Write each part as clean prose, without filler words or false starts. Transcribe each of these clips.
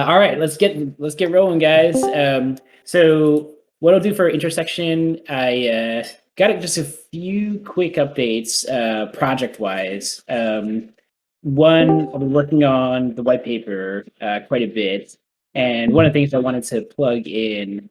All right, let's get rolling, guys. So what I'll do for intersection, I got just a few quick updates, project-wise. One, I've been working on the white paper quite a bit, and one of the things I wanted to plug in,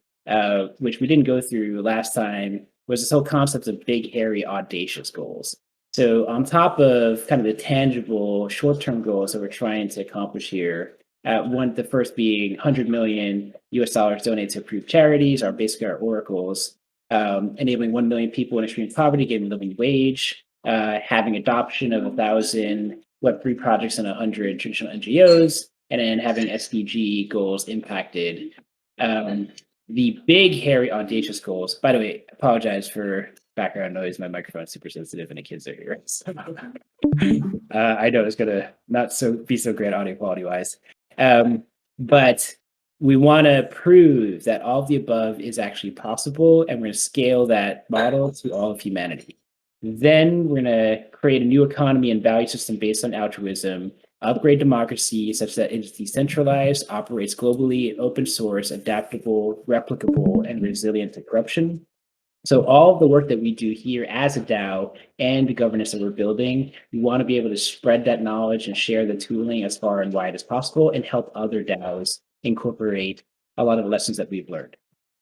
which we didn't go through last time, was this whole concept of big, hairy, audacious goals. So on top of kind of the tangible short-term goals that we're trying to accomplish here, the first being 100 million US dollars donated to approved charities, are basically our oracles, enabling 1 million people in extreme poverty getting a living wage, having adoption of 1,000 Web3 projects and 100 traditional NGOs, and then having SDG goals impacted. The big, hairy, audacious goals, by the way, apologize for background noise. My microphone's super sensitive and the kids are here. So, I know it's gonna not be so great audio quality wise. But we want to prove that all of the above is actually possible, and we're going to scale that model to all of humanity. Then we're going to create a new economy and value system based on altruism, upgrade democracy such that it's decentralized, operates globally, open source, adaptable, replicable, and resilient to corruption. So all of the work that we do here as a DAO and the governance that we're building, we want to be able to spread that knowledge and share the tooling as far and wide as possible and help other DAOs incorporate a lot of the lessons that we've learned.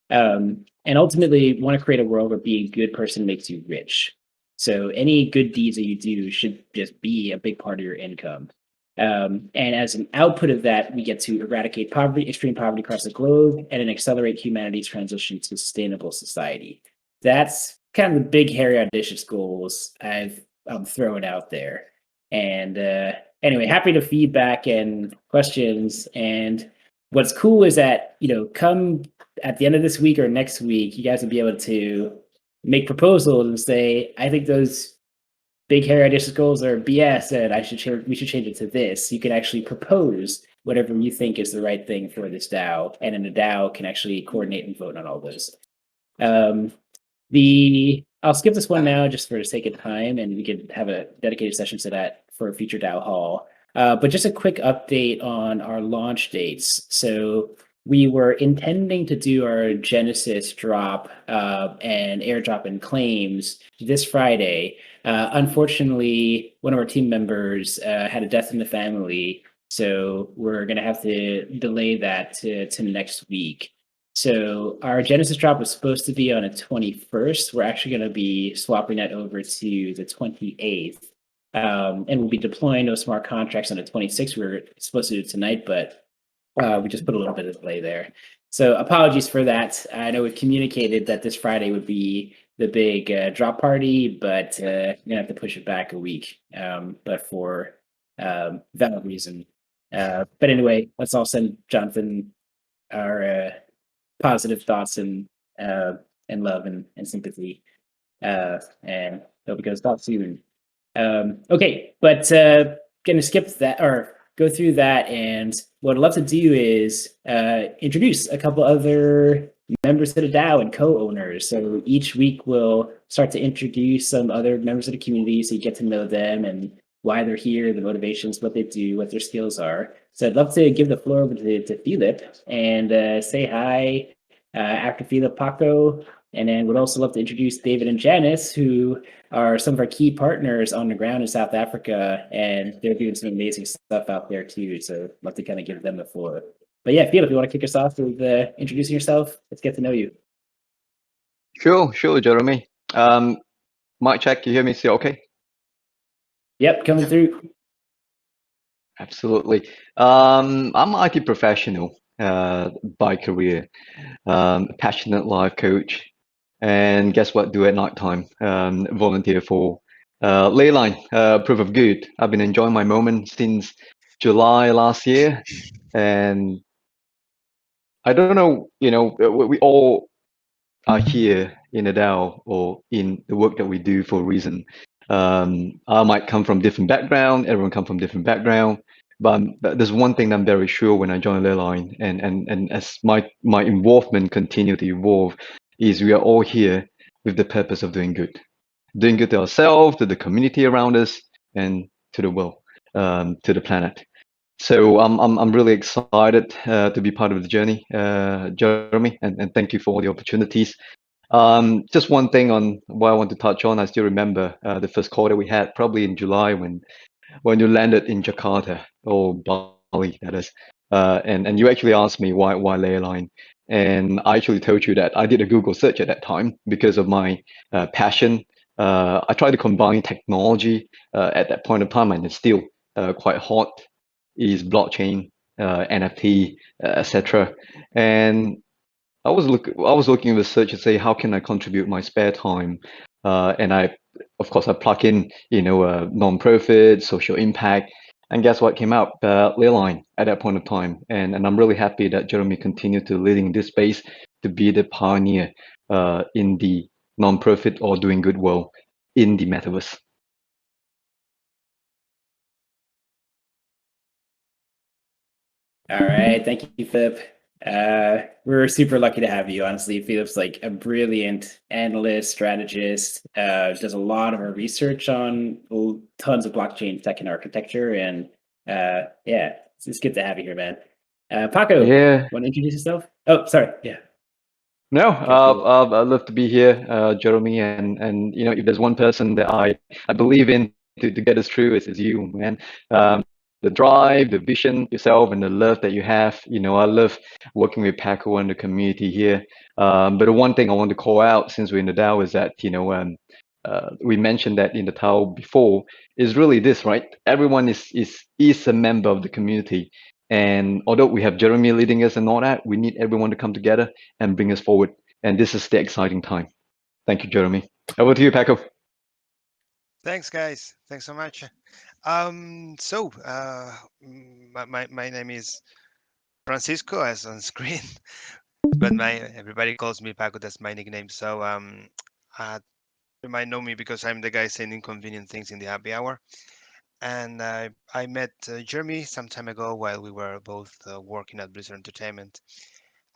And ultimately, we want to create a world where being a good person makes you rich. So any good deeds that you do should just be a big part of your income. And as an output of that, we get to eradicate poverty, extreme poverty across the globe, and then accelerate humanity's transition to a sustainable society. That's kind of the big, hairy, audacious goals I'm throwing out there. And anyway, happy to feedback and questions. And what's cool is that, come at the end of this week or next week, you guys will be able to make proposals and say, I think those big, hairy, audacious goals are BS, and we should change it to this. You can actually propose whatever you think is the right thing for this DAO, and then the DAO can actually coordinate and vote on all those. I'll skip this one now just for the sake of time, and we could have a dedicated session to that for a future DAO Hall. But just a quick update on our launch dates. So we were intending to do our Genesis drop and airdrop and claims this Friday. Unfortunately, one of our team members had a death in the family, so we're going to have to delay that to next week. So our Genesis drop was supposed to be on the 21st. We're actually going to be swapping that over to the 28th. And we'll be deploying those smart contracts on the 26th. We were supposed to do it tonight, but we just put a little bit of delay there. So apologies for that. I know we've communicated that this Friday would be the big drop party, but we're going to have to push it back a week, but for valid reason. But anyway, let's all send Jonathan our positive thoughts and love and sympathy, and hope it goes back soon. Okay, but gonna skip that or go through that, and what I'd love to do is introduce a couple other members of the DAO and co-owners. So each week we'll start to introduce some other members of the community so you get to know them and why they're here, the motivations, what they do, what their skills are. So I'd love to give the floor over to Pheelip and say hi after Pheelip, Paco, and then would also love to introduce David and Janice, who are some of our key partners on the ground in South Africa, and they're doing some amazing stuff out there too. So I'd love to kind of give them the floor. But yeah, Pheelip, you want to kick us off with introducing yourself? Let's get to know you. Sure, Jeremy. Mic check, you hear me still okay? Yep, coming through. Absolutely. I'm an IT professional by career, passionate life coach, and guess what? Do at night time. Volunteer for Leyline, Proof of Good. I've been enjoying my moment since July last year, and I don't know. We all are here in a DAO or in the work that we do for a reason. I might come from different background. Everyone come from different background. But there's one thing that I'm very sure when I joined Leyline, and as my involvement continue to evolve, is we are all here with the purpose of doing good to ourselves, to the community around us, and to the world, to the planet. So I'm really excited to be part of the journey, Jeremy, and thank you for all the opportunities. Just one thing on what I want to touch on. I still remember the first call that we had, probably in July when you landed in Jakarta or Bali, that is, and you actually asked me why Leyline, and I actually told you that I did a Google search at that time because of my passion. I tried to combine technology at that point of time, and it's still quite hot. Is blockchain, NFT, etc. And I was looking at the search to say how can I contribute my spare time, and of course I plug in non-profit, social impact, and guess what came out? Leyline at that point of time, and I'm really happy that Jeremy continued to leading this space to be the pioneer in the non-profit or doing good world in the metaverse. All right, thank you, Pheelip. We're super lucky to have you. Honestly, Pheelip's like a brilliant analyst, strategist. Does a lot of our research on tons of blockchain tech and architecture, and yeah, it's good to have you here, man. Paco, Yeah. want to introduce yourself? Oh, sorry. Yeah. No, Cool. I'd love to be here, Jeremy, and if there's one person that I believe in to get us through is you, man. The drive, the vision yourself, and the love that you have. I love working with Paco and the community here. But the one thing I want to call out since we're in the DAO is that we mentioned that in the title before is really this, right? Everyone is a member of the community. And although we have Jeremy leading us and all that, we need everyone to come together and bring us forward. And this is the exciting time. Thank you, Jeremy. Over to you, Paco. Thanks, guys. Thanks so much. My name is Francisco, as on screen, but everybody calls me Paco. That's my nickname. So you might know me because I'm the guy saying inconvenient things in the happy hour. And I met Jeremy some time ago while we were both working at Blizzard Entertainment.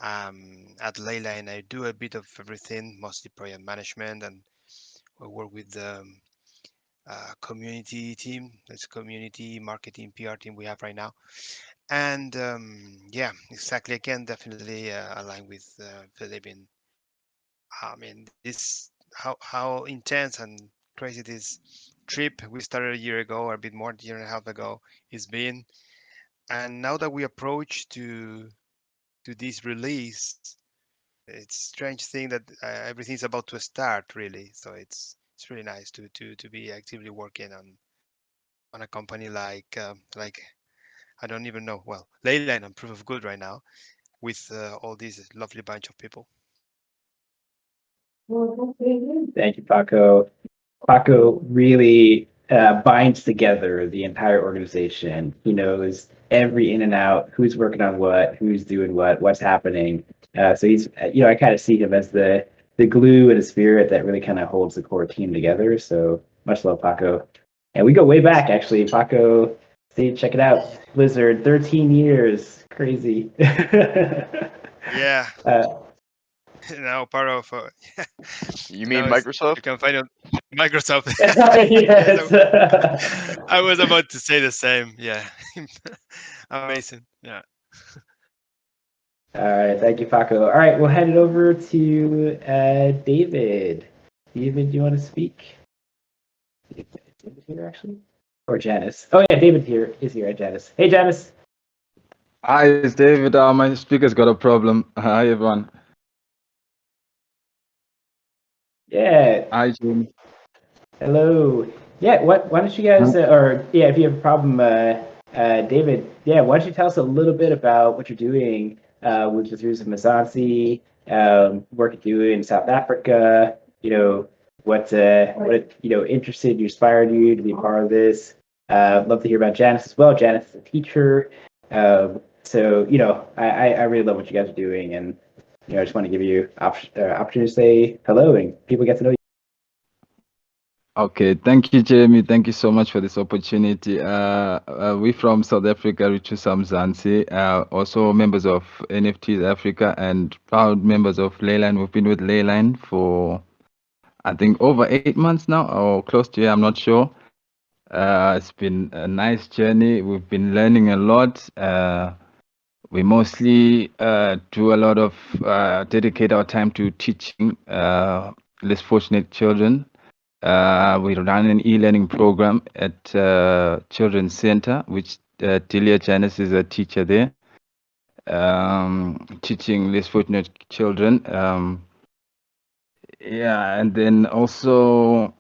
At Leyline, I do a bit of everything, mostly project management, and we work with the community team. That's community marketing PR team we have right now. And yeah, exactly. Again, definitely aligned with Pheelip in. I mean, this how intense and crazy this trip we started a year ago, or a bit more, a year and a half ago, it's been. And now that we approach to this release, it's a strange thing that everything's about to start, really. So it's really nice to be actively working on a company like I don't even know. Well, Leyline and Proof of Good right now with all these lovely bunch of people. Thank you, Paco. Paco really binds together the entire organization. He knows every in and out, who's working on what, who's doing what, what's happening. So he's, I kind of see him as the glue and the spirit that really kind of holds the core team together. So much love, Paco. And we go way back, actually. Paco, see, check it out. Blizzard, 13 years. Crazy. Yeah. Now part of. You mean Microsoft? You can find it on Microsoft. Yes. I was about to say the same. Yeah. Amazing. Yeah. All right, thank you, Paco. All right, we'll hand it over to David. David, do you want to speak? David here, actually? Or Janice? Oh, yeah, David here is here, Janice. Hey, Janice. Hi, it's David. My speaker's got a problem. Hi, everyone. Yeah. Hi, Jim. Hello. Yeah, why don't you guys, if you have a problem, David, yeah, why don't you tell us a little bit about what you're doing with the Through Mazansi, work you do in South Africa, what interested you, inspired you to be part of this. Love to hear about Janice as well. Janice is a teacher. So, I really love what you guys are doing, and, I just want to give you opportunity to say hello and people get to know you. Okay, thank you, Jamie. Thank you so much for this opportunity. We're from South Africa, Richard Mzansi, also members of NFTs Africa and proud members of Leyline. We've been with Leyline for, I think, over 8 months now, or close to, I'm not sure. It's been a nice journey. We've been learning a lot. We mostly do a lot of dedicate our time to teaching less fortunate children. We run an e-learning program at Children's Center, which David Janice is a teacher there, teaching less fortunate children. Yeah, and then also,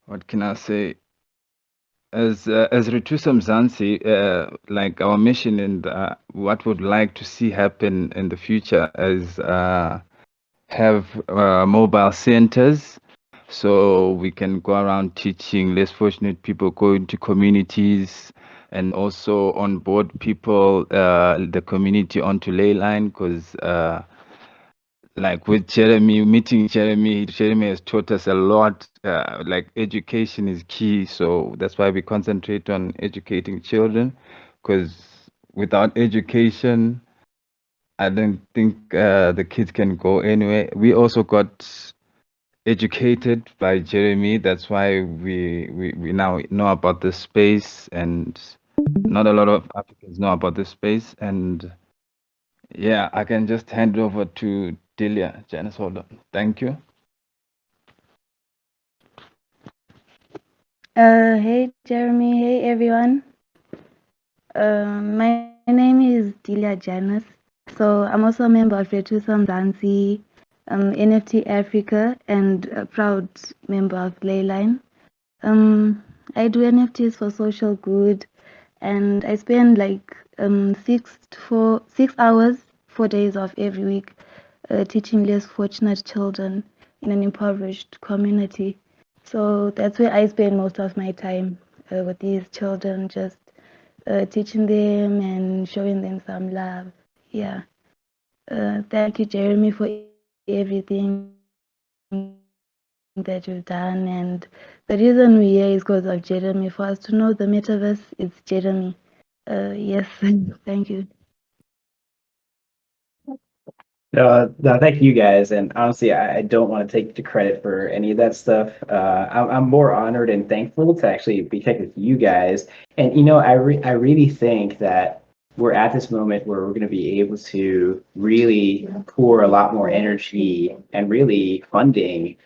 what can I say? As Ritusam Zansi, like our mission and what we'd like to see happen in the future is have mobile centers, so we can go around teaching less fortunate people, go into communities, and also onboard people, the community onto Leyline, because like with Jeremy, meeting Jeremy has taught us a lot. Like education is key, so that's why we concentrate on educating children, because without education, I don't think the kids can go anywhere. We also got educated by Jeremy. That's why we now know about this space, and not a lot of Africans know about this space. And yeah, I can just hand over to Delia Janice. Hold on. Thank you. Hey Jeremy, hey everyone. My name is Delia Janice. So I'm also a member of Retusam Zansi, NFT Africa, and a proud member of Leyline. I do NFTs for social good, and I spend like 6 hours, 4 days of every week, teaching less fortunate children in an impoverished community. So that's where I spend most of my time with these children, just teaching them and showing them some love. Yeah. Thank you, Jeremy, for everything that you've done. And the reason we're here is because of Jeremy. For us to know the metaverse, it's Jeremy. Yes, thank you. No, thank you guys. And honestly, I don't want to take the credit for any of that stuff. I'm more honored and thankful to actually be connected with you guys. And I really think that we're at this moment where we're going to be able to really pour a lot more energy and really funding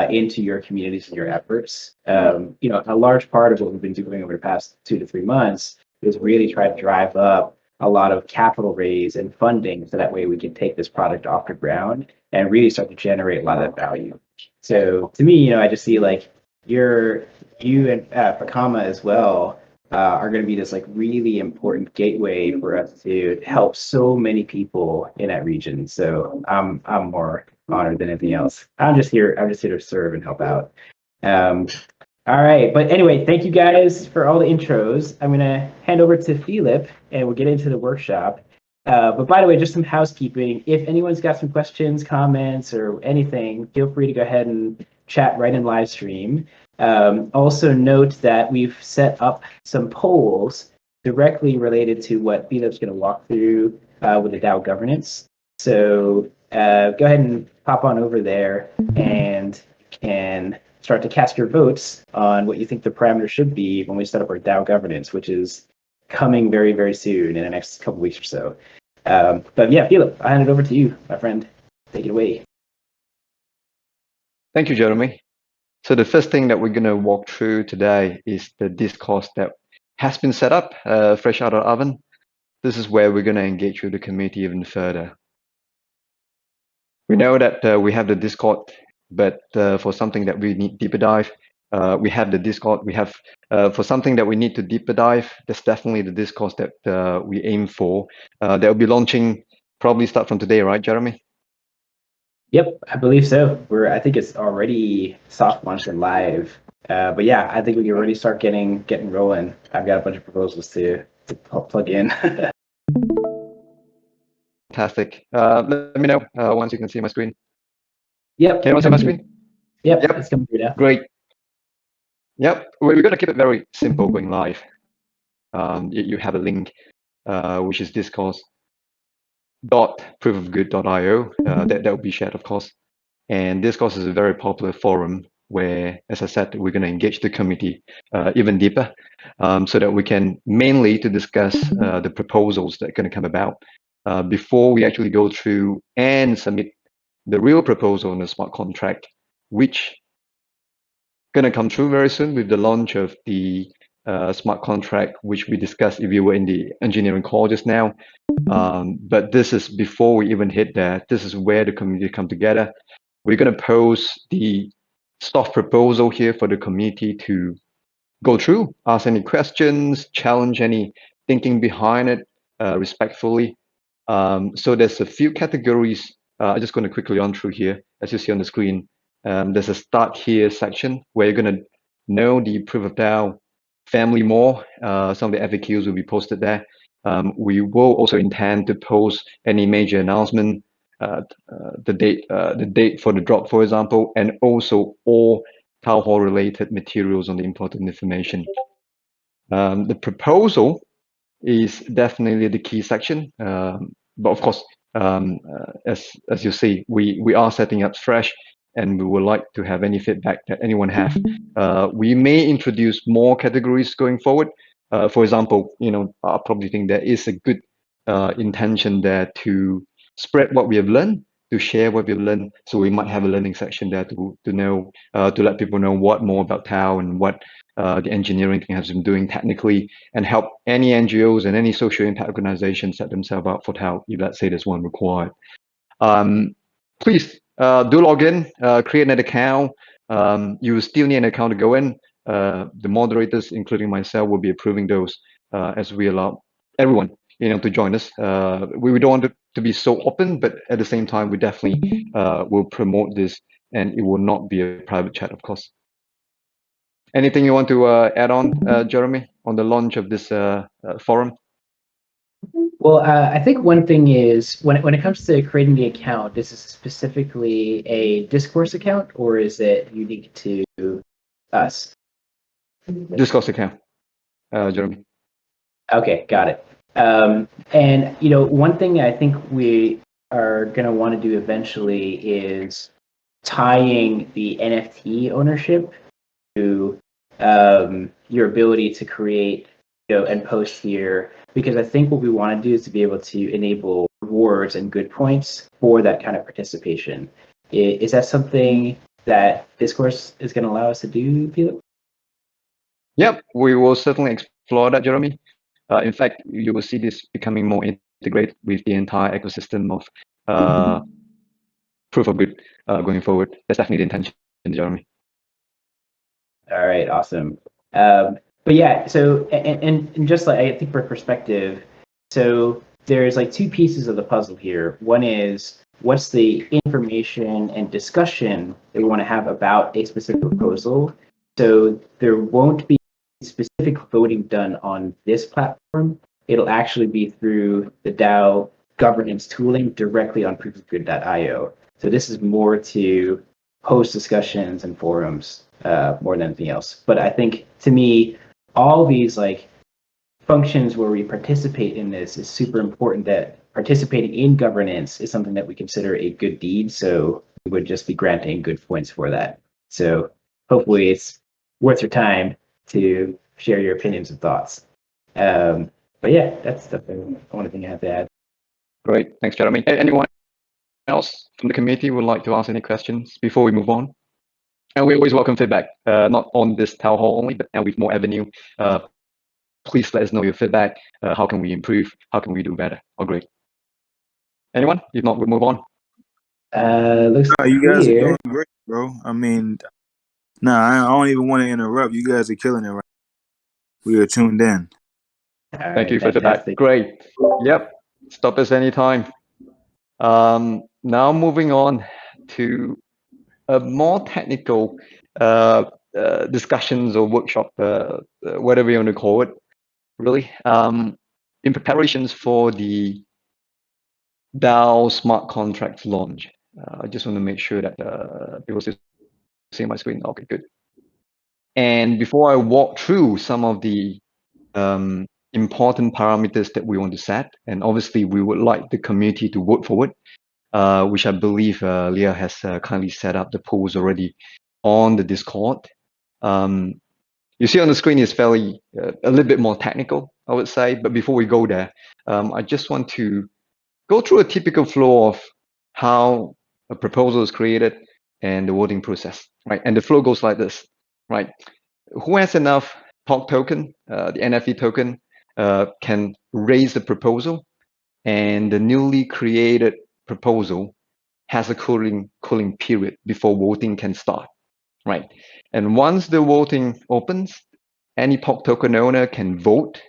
into your communities and your efforts. A large part of what we've been doing over the past 2 to 3 months is really try to drive up a lot of capital raise and funding so that way we can take this product off the ground and really start to generate a lot of that value. So to me, I just see like you and Pakama as well are going to be this like really important gateway for us to help so many people in that region. So I'm more honored than anything else. I'm just here to serve and help out. All right, but anyway, thank you guys for all the intros. I'm gonna hand over to Pheelip and we'll get into the workshop. But by the way, just some housekeeping. If anyone's got some questions, comments, or anything, feel free to go ahead and chat right in live stream. Also note that we've set up some polls directly related to what Pheelip's gonna walk through with the DAO governance. So go ahead and pop on over there and can start to cast your votes on what you think the parameters should be when we set up our DAO governance, which is coming very, very soon in the next couple weeks or so. But yeah, Pheelip, I hand it over to you, my friend. Take it away. Thank you, Jeremy. So the first thing that we're going to walk through today is the discourse that has been set up, fresh out of the oven. This is where we're going to engage with the community even further. We know that we have the Discord, but for something that we need deeper dive, we have the Discord. We have for something that we need to deeper dive, that's definitely the discourse that we aim for. That will be launching probably start from today, right, Jeremy? Yep, I believe so. I think it's already soft launched and live. But yeah, I think we can already start getting rolling. I've got a bunch of proposals to plug in. Fantastic. Let me know once you can see my screen. Yep. Can you see my screen? Yep. It's coming through now. Great. Yep. We're going to keep it very simple going live. You have a link, which is discourse.proofofgood.io. That will be shared, of course. And Discourse is a very popular forum where, as I said, we're going to engage the committee even deeper, so that we can mainly to discuss the proposals that are going to come about before we actually go through and submit the real proposal on the smart contract, which going to come through very soon with the launch of the smart contract, which we discussed if you were in the engineering call just now. But this is before we even hit that. This is where the community come together. We're going to pose the soft proposal here for the community to go through, ask any questions, challenge any thinking behind it respectfully. So there's a few categories. I'm just going to quickly run through here, as you see on the screen. There's a start here section where you're going to know the proof of DAO family more. Some of the FAQs will be posted there. We will also intend to post any major announcement, the date for the drop, for example, and also all town hall related materials on the important information. The proposal is definitely the key section, but of course, as you see, we are setting up fresh, and we would like to have any feedback that anyone have. We may introduce more categories going forward. For example, I probably think there is a good intention there to spread what we have learned, to share what we've learned. So we might have a learning section there to know, to let people know what more about TAO and what the engineering team has been doing technically, and help any NGOs and any social impact organizations set themselves up for TAO, if let's say there's one required. Please do log in, create an account. You still need an account to go in. The moderators, including myself, will be approving those as we allow everyone to join us. We don't want it to be so open, but at the same time, we definitely will promote this, and it will not be a private chat, of course. Anything you want to add on, Jeremy, on the launch of this forum? Well, I think one thing is when it comes to creating the account, this is specifically a Discourse account, or is it unique to us? Discourse account, Jeremy. Okay, got it. And one thing I think we are going to want to do eventually is tying the NFT ownership to your ability to create and post here, because I think what we want to do is to be able to enable rewards and good points for that kind of participation. Is that something that Discourse is going to allow us to do, Pheelip? Yep, we will certainly explore that, Jeremy. In fact, you will see this becoming more integrated with the entire ecosystem of proof of good going forward. That's definitely the intention, Jeremy. All right, awesome. But yeah, so and just like I think for perspective, so there's like two pieces of the puzzle here. One is what's the information and discussion that we want to have about a specific proposal. So there won't be specific voting done on this platform. It'll actually be through the DAO governance tooling directly on proofofgood.io. So this is more to host discussions and forums more than anything else. But I think to me, all these like functions where we participate in this is super important, that participating in governance is something that we consider a good deed. So we would just be granting good points for that. So hopefully it's worth your time to share your opinions and thoughts. But yeah, that's the only thing I have to add. Great, thanks, Jeremy. Anyone else from the committee would like to ask any questions before we move on? And we always welcome feedback, not on this town hall only, but with more avenue. Please let us know your feedback. How can we improve? How can we do better? Oh, great. Anyone? If not, we'll move on. Looks you guys clear. are doing great, bro. I mean, I don't even want to interrupt. You guys are killing it right now. We are tuned in. Thank you for the feedback. Great. Yep. Stop us anytime. Now moving on to a more technical discussions or workshop, whatever you want to call it, really, in preparations for the DAO smart contracts launch. I just want to make sure that people still see my screen. Okay, good. And before I walk through some of the important parameters that we want to set, and obviously we would like the community to vote for it, which I believe Leah has kindly set up the polls already on the Discord. You see on the screen is fairly a little bit more technical, I would say. But before we go there, I just want to go through a typical flow of how a proposal is created and the voting process, right? And the flow goes like this, right? Who has enough POG token, the NFT token, can raise the proposal, and the newly created proposal has a cooling period before voting can start, right? And once the voting opens, any POG token owner can vote.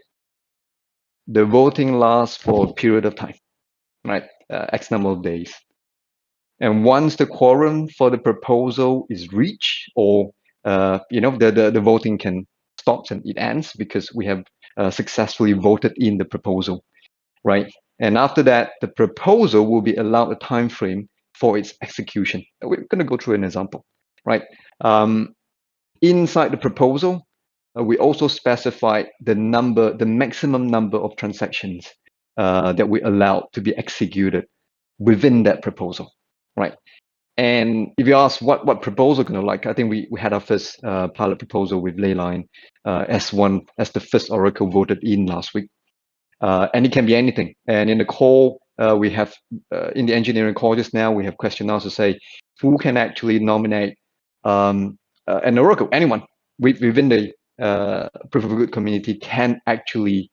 The voting lasts for a period of time, right? X number of days. And once the quorum for the proposal is reached, or the voting can stop and it ends because we have successfully voted in the proposal, right? And after that, the proposal will be allowed a time frame for its execution. We're going to go through an example, right? Inside the proposal, we also specify the maximum number of transactions that we allow to be executed within that proposal, right? And if you ask what proposal going to like, I think we had our first pilot proposal with Leyline as the first Oracle voted in last week. And it can be anything. And in the call, we have in the engineering call just now, we have questionnaires to say who can actually nominate an Oracle. Anyone within the proof of good community can actually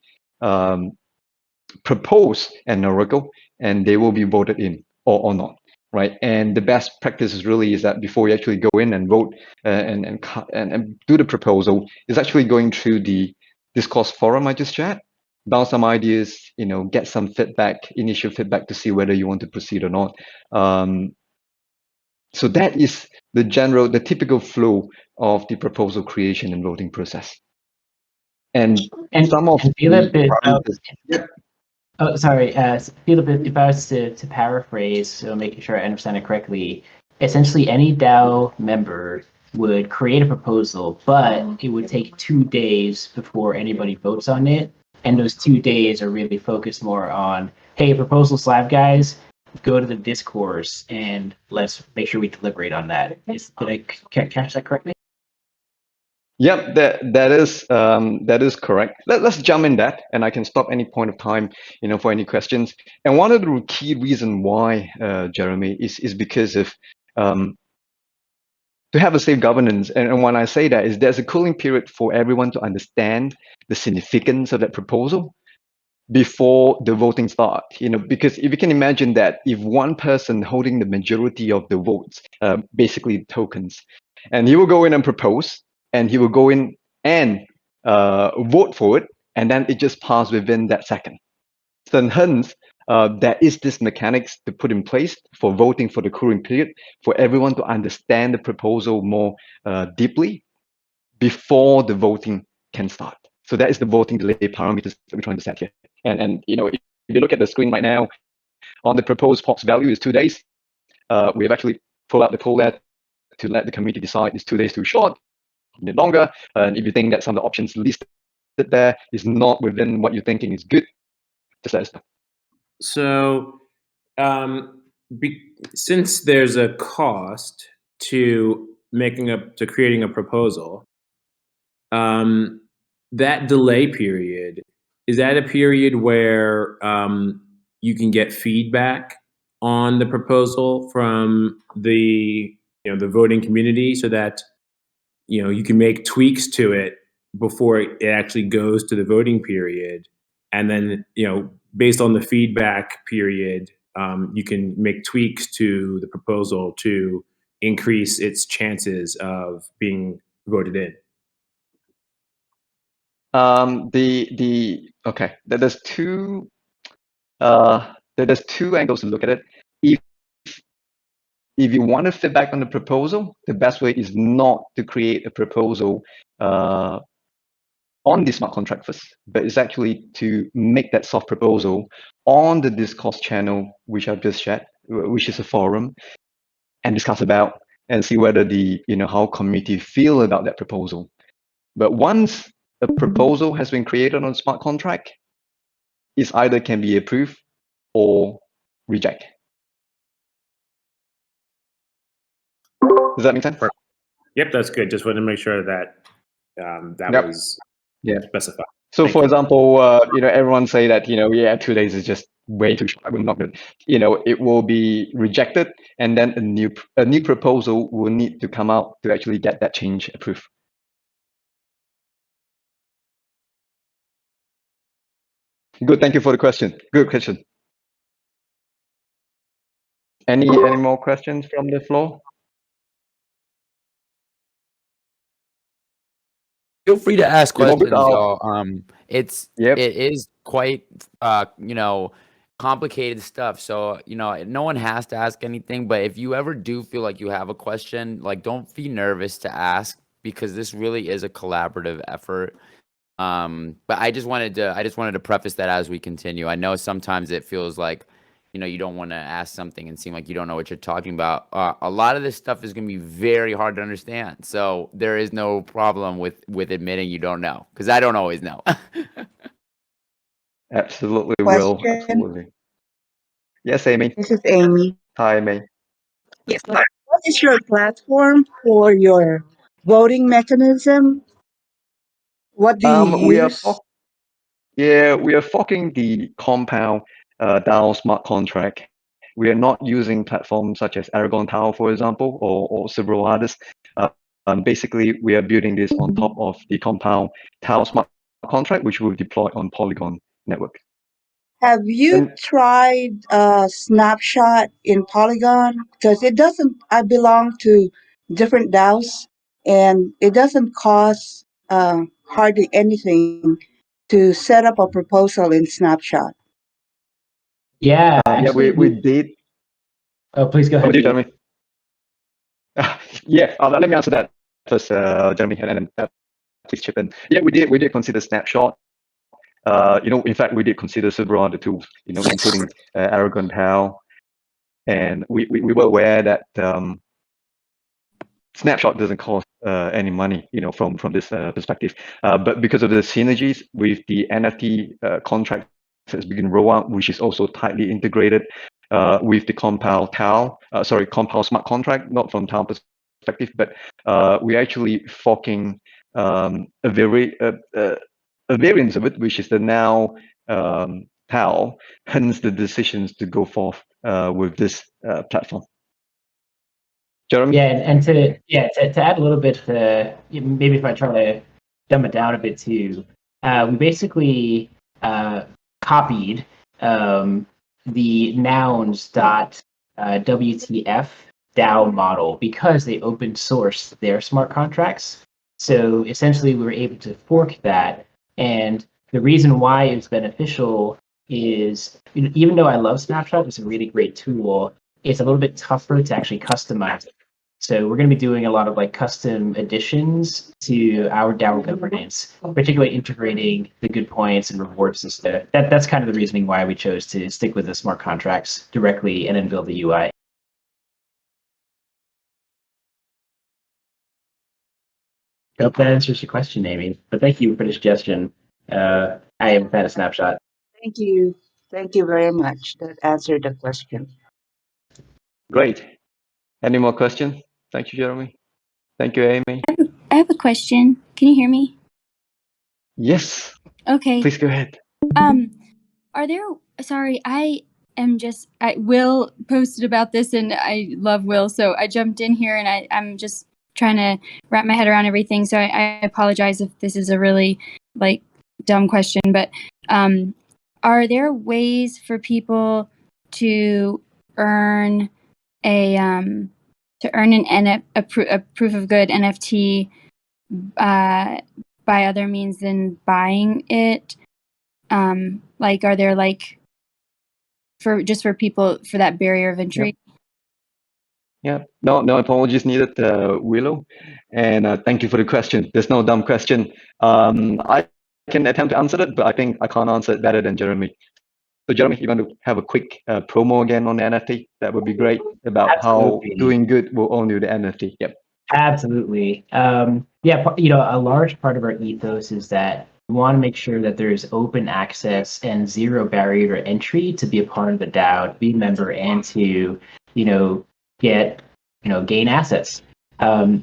propose an Oracle, and they will be voted in or not, right? And the best practice is that before you actually go in and vote and do the proposal, is actually going through the Discourse forum I just shared, bounce some ideas, get some initial feedback to see whether you want to proceed or not. So that is the typical flow of the proposal creation and voting process. And some of Pheelip, Yep. oh, sorry, Pheelip, if I was to paraphrase, so making sure I understand it correctly, essentially any DAO member would create a proposal, but it would take 2 days before anybody votes on it. And those 2 days are really focused more on, hey, proposal's live, guys, go to the discourse and let's make sure we deliberate on that. Did I catch that correctly? Yep, that is correct. Let's jump in that, and I can stop any point of time, for any questions. And one of the key reasons why, Jeremy, is because of to have a safe governance. And when I say that, is there's a cooling period for everyone to understand the significance of that proposal before the voting start. Because if you can imagine that if one person holding the majority of the votes, basically tokens, and he will go in and propose, and he will go in and vote for it, and then it just passed within that second. So hence, there is this mechanics to put in place for voting for the cooling period, for everyone to understand the proposal more deeply before the voting can start. So that is the voting delay parameters that we're trying to set here. And if you look at the screen right now, on the proposed POX value is 2 days. We've actually pulled out the poll there to let the community decide is 2 days too short, a bit longer. And if you think that some of the options listed there is not within what you're thinking is good, just let us know. So, since there's a cost to creating a proposal, that delay period, is that a period where you can get feedback on the proposal from the the voting community, so that you can make tweaks to it before it actually goes to the voting period, and then based on the feedback period, you can make tweaks to the proposal to increase its chances of being voted in? Okay, there's two angles to look at it. If you want to feedback on the proposal, the best way is not to create a proposal on the smart contract first, but it's actually to make that soft proposal on the Discourse channel, which I've just shared, which is a forum, and discuss about and see whether how community feel about that proposal. But once a proposal has been created on smart contract, it either can be approved or reject. Does that make sense? Yep, that's good. Just wanted to make sure that that Yep. was Yeah. specified. So, Thank for you. example, everyone say that, yeah, 2 days is just way too short. We're not good. It will be rejected, and then a new proposal will need to come out to actually get that change approved. Good. Thank you for the question. Good question. Any more questions from the floor? Feel free to ask You want me questions, to- y'all. Yep. It is quite complicated stuff. So, no one has to ask anything, but if you ever do feel like you have a question, like don't be nervous to ask because this really is a collaborative effort. But I just wanted to preface that as we continue. I know sometimes it feels like you don't want to ask something and seem like you don't know what you're talking about. A lot of this stuff is going to be very hard to understand. So there is no problem with admitting you don't know, because I don't always know. Absolutely, Will. Question. Absolutely. Yes, Amy. This is Amy. Hi, Amy. Yes. What is your platform for your voting mechanism? What do you We are use? we are forking the compound DAO smart contract. We are not using platforms such as Aragon DAO, for example, or several others. Basically, we are building this on top of the compound DAO smart contract, which will deploy on Polygon network. Have you tried SnapShot in Polygon? Because it doesn't, I belong to different DAOs, and it doesn't cost hardly anything to set up a proposal in SnapShot. Yeah, Yeah, actually, we did. Oh, please go ahead. Pete. Jeremy. Yeah, let me answer that first, Jeremy, and then please chip in. Yeah, we did consider SnapShot. In fact, we did consider several other tools, including Aragon DAO, and we were aware that SnapShot doesn't cost any money, from this perspective. But because of the synergies with the NFT contract that's being rolled out, which is also tightly integrated with the compound smart contract, not from DAO perspective, but we're actually forking a variance of it, which is the now DAO, hence the decisions to go forth with this platform. Jeremy? Yeah, and to add a little bit, maybe if I try to dumb it down a bit too, we basically copied the Nouns.wtf DAO model because they open sourced their smart contracts. So essentially, we were able to fork that, and the reason why it's beneficial is, even though I love SnapShot, it's a really great tool. It's a little bit tougher to actually customize it. So we're going to be doing a lot of custom additions to our DAO governance, particularly integrating the good points and reward system. That's kind of the reasoning why we chose to stick with the smart contracts directly and then build the UI. Hope that answers your question, Amy. But thank you for the suggestion. I am a fan of SnapShot. Thank you. Thank you very much. That answered the question. Great. Any more questions? Thank you, Jeremy. Thank you, Amy. I have a question. Can you hear me? Yes. Okay. Please go ahead. Are there, sorry, Will posted about this and I love Will, so I jumped in here and I'm just trying to wrap my head around everything, so I apologize if this is a really dumb question, but are there ways for people to earn a proof of good NFT by other means than buying it? Are there for people for that barrier of entry? Yeah. No apologies needed, Willow. And thank you for the question. There's no dumb question. I can attempt to answer it, but I think I can't answer it better than Jeremy. So Jeremy, you want to have a quick promo again on the NFT? That would be great, about Absolutely. how doing good will own you the NFT. Yep. Absolutely. A large part of our ethos is that we want to make sure that there's open access and zero barrier to entry to be a part of the DAO, to be a member, and to, gain assets.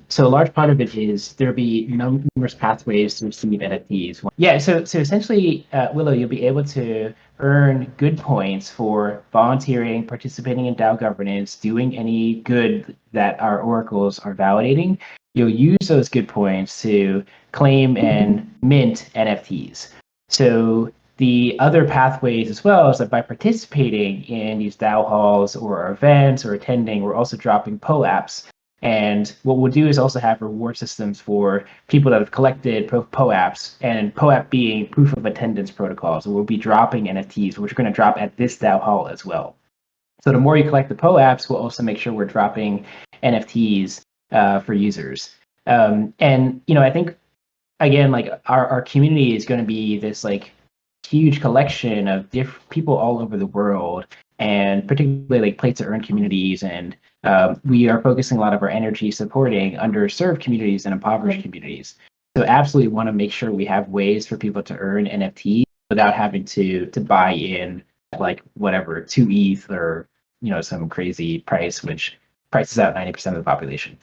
So a large part of it is there'll be numerous pathways to receive NFTs. Yeah, so essentially, Willow, you'll be able to earn good points for volunteering, participating in DAO governance, doing any good that our oracles are validating. You'll use those good points to claim and mint NFTs. So the other pathways as well is that by participating in these DAO halls or events or attending, we're also dropping POAPs. And what we'll do is also have reward systems for people that have collected POAPs, and POAP being proof of attendance protocols. So we'll be dropping NFTs, which are going to drop at this DAO Hall as well. So the more you collect the POAPs, we'll also make sure we're dropping NFTs for users. And I think again, like our community is going to be this like huge collection of people all over the world, and particularly like play to earn communities. And we are focusing a lot of our energy supporting underserved communities and impoverished communities. So absolutely want to make sure we have ways for people to earn NFTs without having to buy in like whatever 2 ETH or some crazy price, which prices out 90% of the population.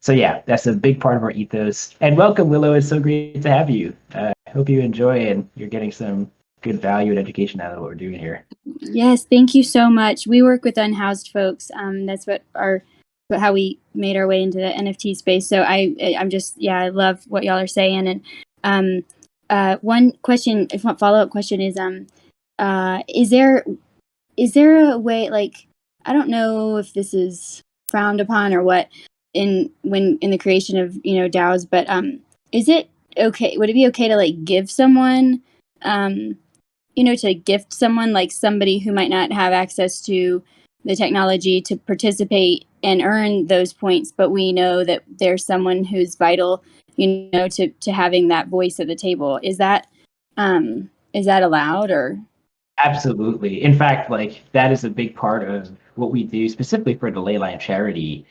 So yeah, that's a big part of our ethos. And welcome, Willow. It's so great to have you. I hope you enjoy and you're getting some good value and education out of what we're doing here. Yes, thank you so much. We work with unhoused folks. That's how we made our way into the NFT space. So I'm just, I love what y'all are saying. And one question, if not follow-up question is there a way, like, I don't know if this is frowned upon or what in the creation of DAOs, but is it okay? Would it be okay to like give someone to gift someone, like somebody who might not have access to the technology to participate and earn those points, but we know that there's someone who's vital, to having that voice at the table. Is that allowed or? Absolutely. In fact, like that is a big part of what we do specifically for the Leyline charity.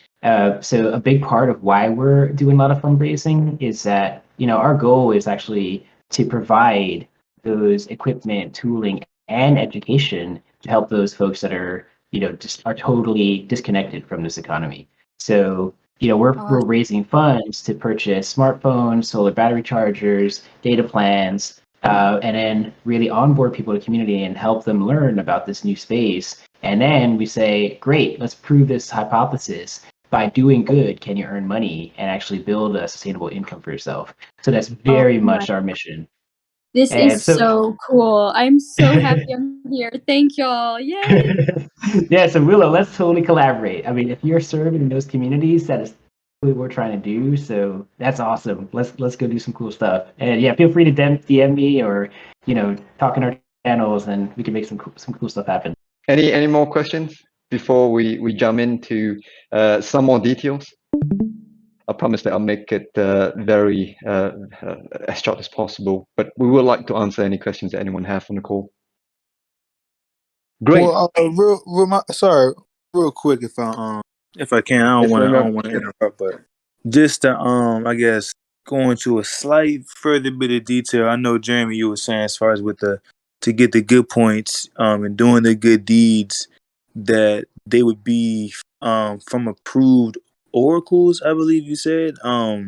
So a big part of why we're doing a lot of fundraising is that, our goal is actually to provide those equipment, tooling, and education to help those folks that are, just are totally disconnected from this economy. So, we're raising funds to purchase smartphones, solar battery chargers, data plans, and then really onboard people to the community and help them learn about this new space. And then we say, great, let's prove this hypothesis. By doing good, can you earn money and actually build a sustainable income for yourself? So that's very much our mission. This is so cool. I'm so happy I'm here. Thank y'all. Yay. Yeah, so Willow, let's totally collaborate. I mean, if you're serving in those communities, that is what we're trying to do. So that's awesome. Let's go do some cool stuff. And yeah, feel free to DM me or talk in our channels, and we can make some cool stuff happen. Any more questions before we jump into some more details? I promise that I'll make it very as short as possible, but we would like to answer any questions that anyone has on the call. Great. Well, real quick, if I can, I don't want to interrupt, but just to I guess go into a slight further bit of detail. I know Jeremy, you were saying as far as with to get the good points and doing the good deeds, that they would be from approved oracles, I believe you said. Are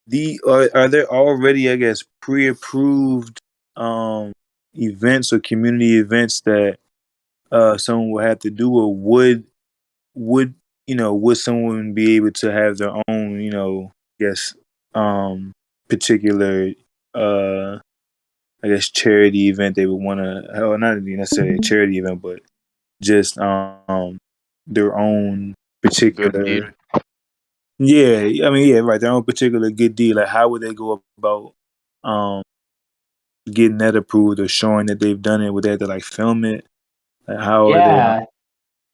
there already, I guess, pre-approved events or community events that someone would have to do, or would someone be able to have their own, particular I guess charity event they would want to, or not necessarily a charity event, but just their own particular. Yeah, I mean, yeah, right. Their own particular good deed. Like, how would they go about getting that approved or showing that they've done it? Would they have to like film it? Like, how are they?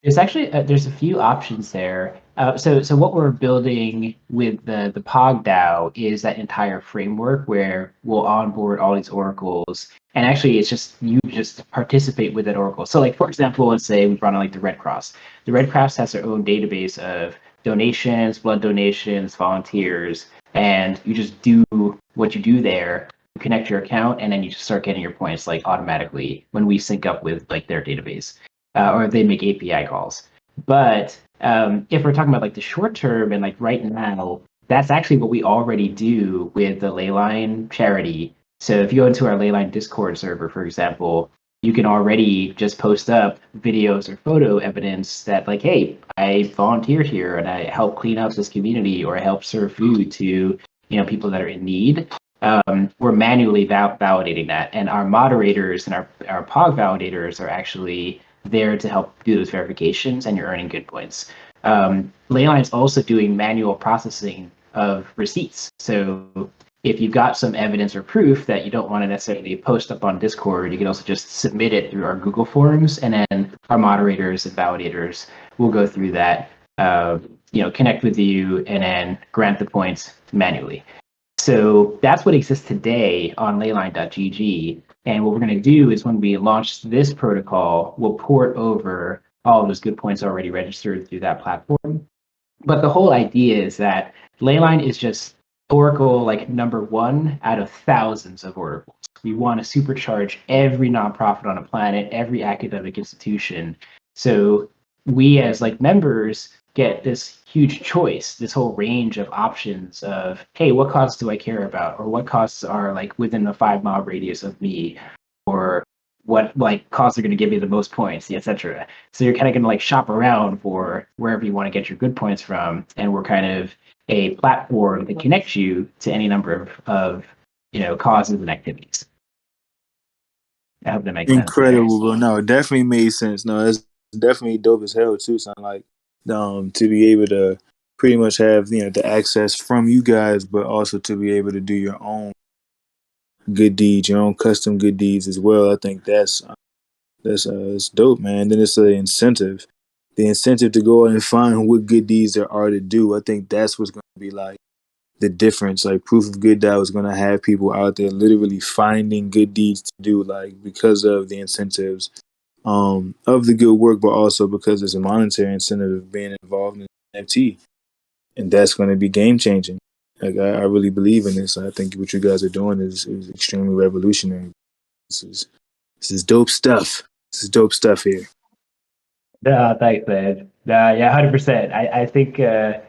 There's actually there's a few options there. So what we're building with the POG DAO is that entire framework where we'll onboard all these oracles, and actually it's just you just participate with that oracle. So like for example, let's say we brought on like the Red Cross. The Red Cross has their own database of donations, blood donations, volunteers, and you just do what you do there. You connect your account, and then you just start getting your points like automatically when we sync up with like their database. Or they make API calls. But if we're talking about like the short term and like right now, that's actually what we already do with the Leyline charity. So if you go into our Leyline Discord server, for example, you can already just post up videos or photo evidence that like, hey, I volunteered here and I help clean up this community, or I help serve food to people that are in need. We're manually validating that, and our moderators and our POG validators are actually there to help do those verifications, and you're earning good points. Leyline is also doing manual processing of receipts. So if you've got some evidence or proof that you don't want to necessarily post up on Discord, you can also just submit it through our Google Forms, and then our moderators and validators will go through that, connect with you, and then grant the points manually. So that's what exists today on Leyline.gg. And what we're going to do is when we launch this protocol, we'll port over all of those good points already registered through that platform. But the whole idea is that Leyline is just Oracle like number one out of thousands of oracles. We want to supercharge every nonprofit on the planet, every academic institution. So we as like members get this huge choice, this whole range of options of, hey, what causes do I care about? Or what causes are like within the 5-mile radius of me? Or what like causes are going to give you the most points, etc. So you're kind of going to like shop around for wherever you want to get your good points from. And we're kind of a platform that connects you to any number of causes and activities. I hope that makes sense. Incredible, bro. No, it definitely made sense. No, it's definitely dope as hell too. Sound like to be able to pretty much have the access from you guys, but also to be able to do your own good deeds, your own custom good deeds as well. I think that's it's dope, man. Then it's the incentive to go out and find what good deeds there are to do. I think that's what's going to be like the difference. Like Proof of Good DAO is going to have people out there literally finding good deeds to do, like because of the incentives of the good work, but also because there's a monetary incentive of being involved in NFT, and that's going to be game changing. Like I really believe in this. I think what you guys are doing is extremely revolutionary. This is dope stuff. This is dope stuff here. No, thanks, man. Yeah, 100%. I think it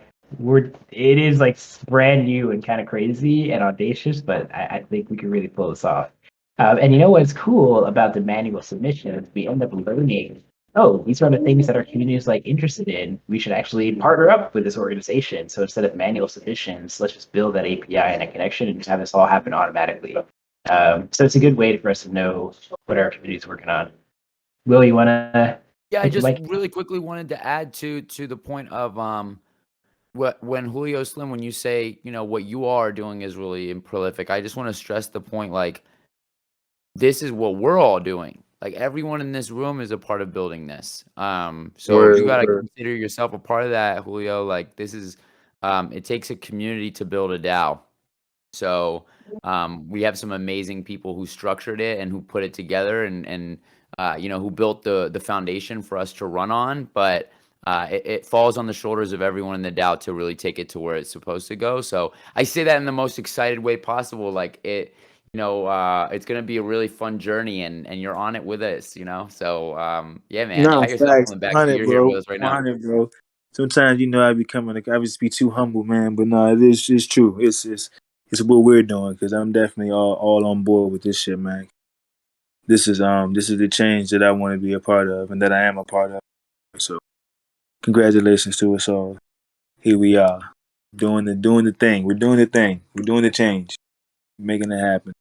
is like brand new and kind of crazy and audacious, but I think we can really pull this off. And you know what's cool about the manual submissions? We end up learning, oh, these are the things that our community is like interested in. We should actually partner up with this organization. So instead of manual submissions, let's just build that API and a connection and just have this all happen automatically. So it's a good way for us to know what our community is working on. Will, you want to? Yeah, I just really quickly wanted to add to the point of when Julio Slim, when you say what you are doing is really prolific. I just want to stress the point, like this is what we're all doing. Like everyone in this room is a part of building this. So you got to consider yourself a part of that, Julio. Like this is it takes a community to build a DAO. So we have some amazing people who structured it and who put it together and who built the foundation for us to run on. But it falls on the shoulders of everyone in the DAO to really take it to where it's supposed to go. So I say that in the most excited way possible. Like it's going to be a really fun journey and you're on it with us, So yeah, man, No, pat yourself on the back. You're here with us right now. Bro. Sometimes I I just be too humble, man. But no, it's true. It's what we're doing, because I'm definitely all on board with this shit, man. This is the change that I want to be a part of and that I am a part of. So congratulations to us all. Here we are, doing the thing. We're doing the thing. We're doing the change, making it happen.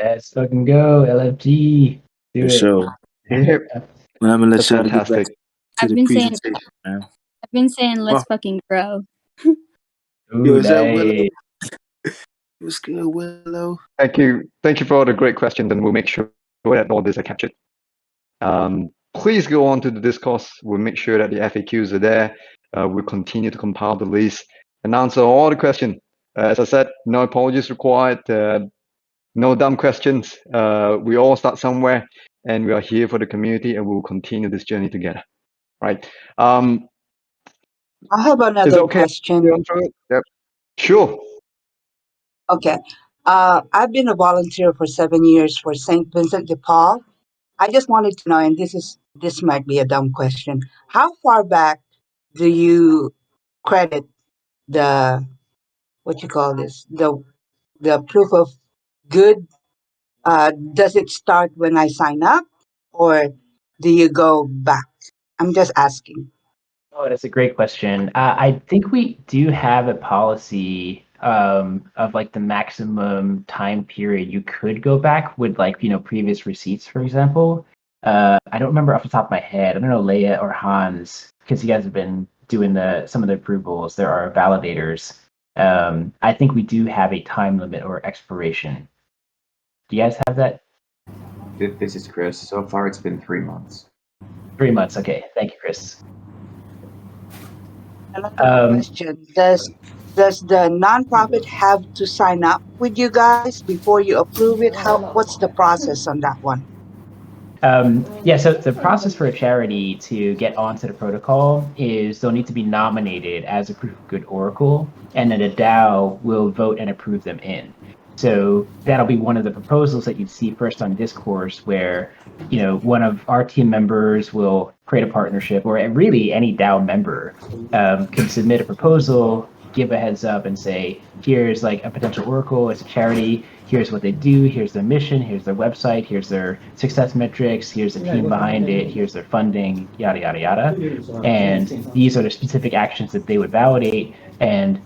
Let's fucking go, LFG. Do For it. sure. Yep. Well, I'm gonna let That's y'all get back fantastic. to the presentation, man. I've been saying let's fucking grow. Yo, is that nice. Willow? What's good, Willow? Thank you for all the great questions, and we'll make sure that all these are captured. Please go on to the Discourse. We'll make sure that the FAQs are there. We'll continue to compile the list and answer all the questions. As I said, no apologies required. No dumb questions. We all start somewhere, and we are here for the community, and we'll continue this journey together. Right? I have another question. Yep. Sure. Okay. I've been a volunteer for 7 years for St. Vincent de Paul. I just wanted to know, and this might be a dumb question. How far back do you credit the what you call this the proof of good? Does it start when I sign up, or do you go back? I'm just asking. Oh, that's a great question. I think we do have a policy of like the maximum time period you could go back with, like, previous receipts, for example. I don't remember off the top of my head. I don't know, Leia or Hans, because you guys have been doing some of the approvals. There are validators. I think we do have a time limit or expiration. Do you guys have that? This is Chris. So far, it's been 3 months. 3 months. Okay. Thank you, Chris. Another question: Does the nonprofit have to sign up with you guys before you approve it? What's the process on that one? Yeah, so the process for a charity to get onto the protocol is they'll need to be nominated as a proof of good oracle, and then a DAO will vote and approve them in. So that'll be one of the proposals that you'd see first on Discourse, where one of our team members will create a partnership, or really any DAO member can submit a proposal, give a heads up, and say, here's like a potential oracle, it's a charity, here's what they do, here's their mission, here's their website, here's their success metrics, here's the team behind it, here's their funding, yada, yada, yada. And these are the specific actions that they would validate, and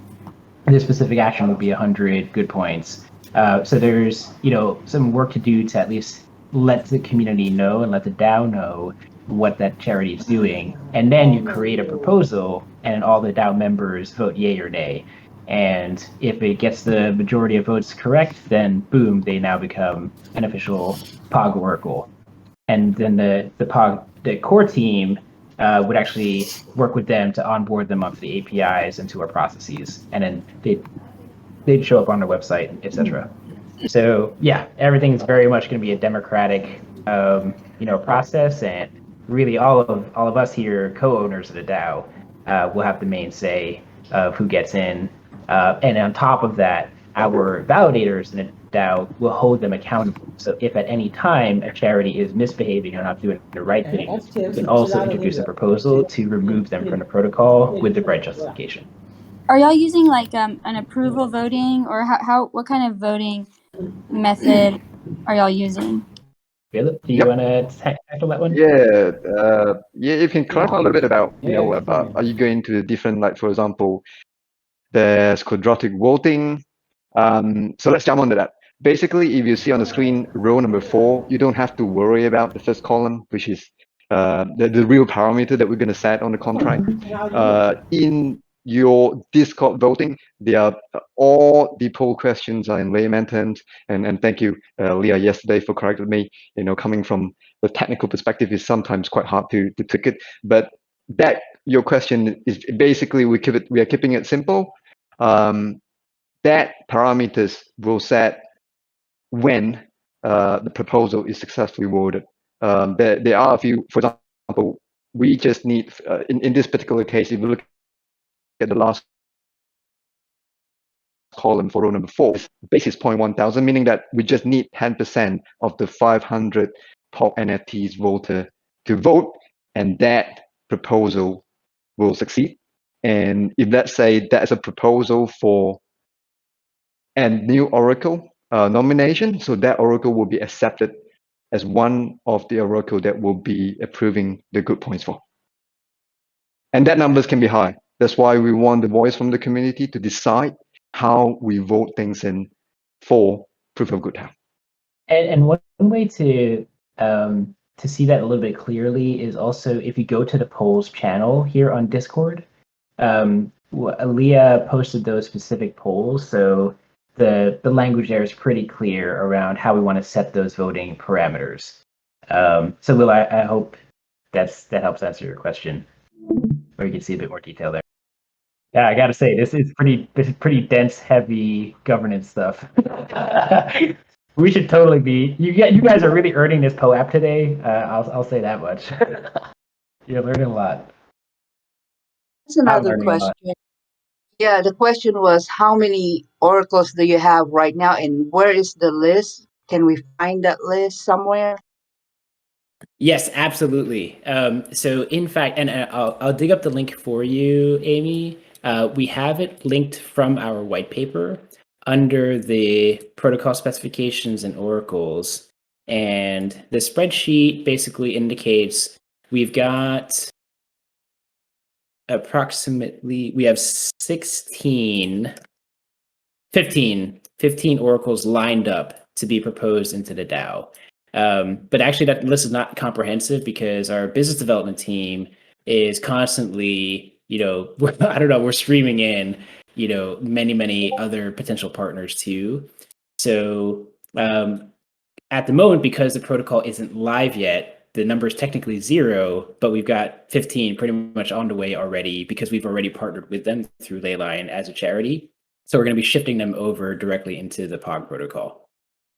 this specific action would be 100 good points. So there's some work to do to at least let the community know and let the DAO know what that charity is doing, and then you create a proposal and all the DAO members vote yay or nay. And if it gets the majority of votes correct, then boom, they now become an official POG oracle. And then the core team would actually work with them to onboard them onto the APIs and to our processes, and then they'd show up on their website, etc. So yeah, everything's very much going to be a democratic process, and really all of us here, co-owners of the DAO, will have the main say of who gets in. And on top of that, our validators in the DAO will hold them accountable. So if at any time a charity is misbehaving or not doing the right thing, we can also introduce a proposal to remove them from the protocol with the right justification. Are y'all using like an approval voting, or what kind of voting method are y'all using? Pheelip, do you want to tackle that one? Yeah, yeah. You can clarify a little bit about about are you going to the different, like, for example, there's quadratic voting. So let's jump onto that. Basically, if you see on the screen row number 4, you don't have to worry about the first column, which is the real parameter that we're going to set on the contract. In your Discord voting, they are all the poll questions are in layman terms, and thank you, Leah, yesterday for correcting me. Coming from the technical perspective, is sometimes quite hard to tick it, but that your question is basically we are keeping it simple. That parameters will set when the proposal is successfully voted. There are a few, for example, we just need, in this particular case, if you look at the last column for row number 4, basis point 1,000, meaning that we just need 10% of the 500 POG NFTs voter to vote, and that proposal will succeed. And if let's say that's a proposal for a new oracle nomination, so that oracle will be accepted as one of the oracle that will be approving the good points for. And that numbers can be high. That's why we want the voice from the community to decide how we vote things in for proof of good. And one way to see that a little bit clearly is also if you go to the polls channel here on Discord. Leah posted those specific polls, so the language there is pretty clear around how we want to set those voting parameters. So Will, I hope that helps answer your question, or you can see a bit more detail there. Yeah, I gotta say, this is pretty dense, heavy governance stuff. We should totally be. You guys are really earning this POAP today. I'll say that much. You're learning a lot. That's another question. Yeah, the question was, how many oracles do you have right now, and where is the list? Can we find that list somewhere? Yes, absolutely. So in fact, and I'll dig up the link for you, Amy. We have it linked from our white paper under the protocol specifications and oracles. And the spreadsheet basically indicates we've got approximately, we have 15 oracles lined up to be proposed into the DAO. But actually that list is not comprehensive because our business development team is constantly, I don't know, we're streaming in, many other potential partners too. So at the moment, because the protocol isn't live yet, the number is technically 0, but we've got 15 pretty much on the way already because we've already partnered with them through Leyline as a charity. So we're going to be shifting them over directly into the POG protocol.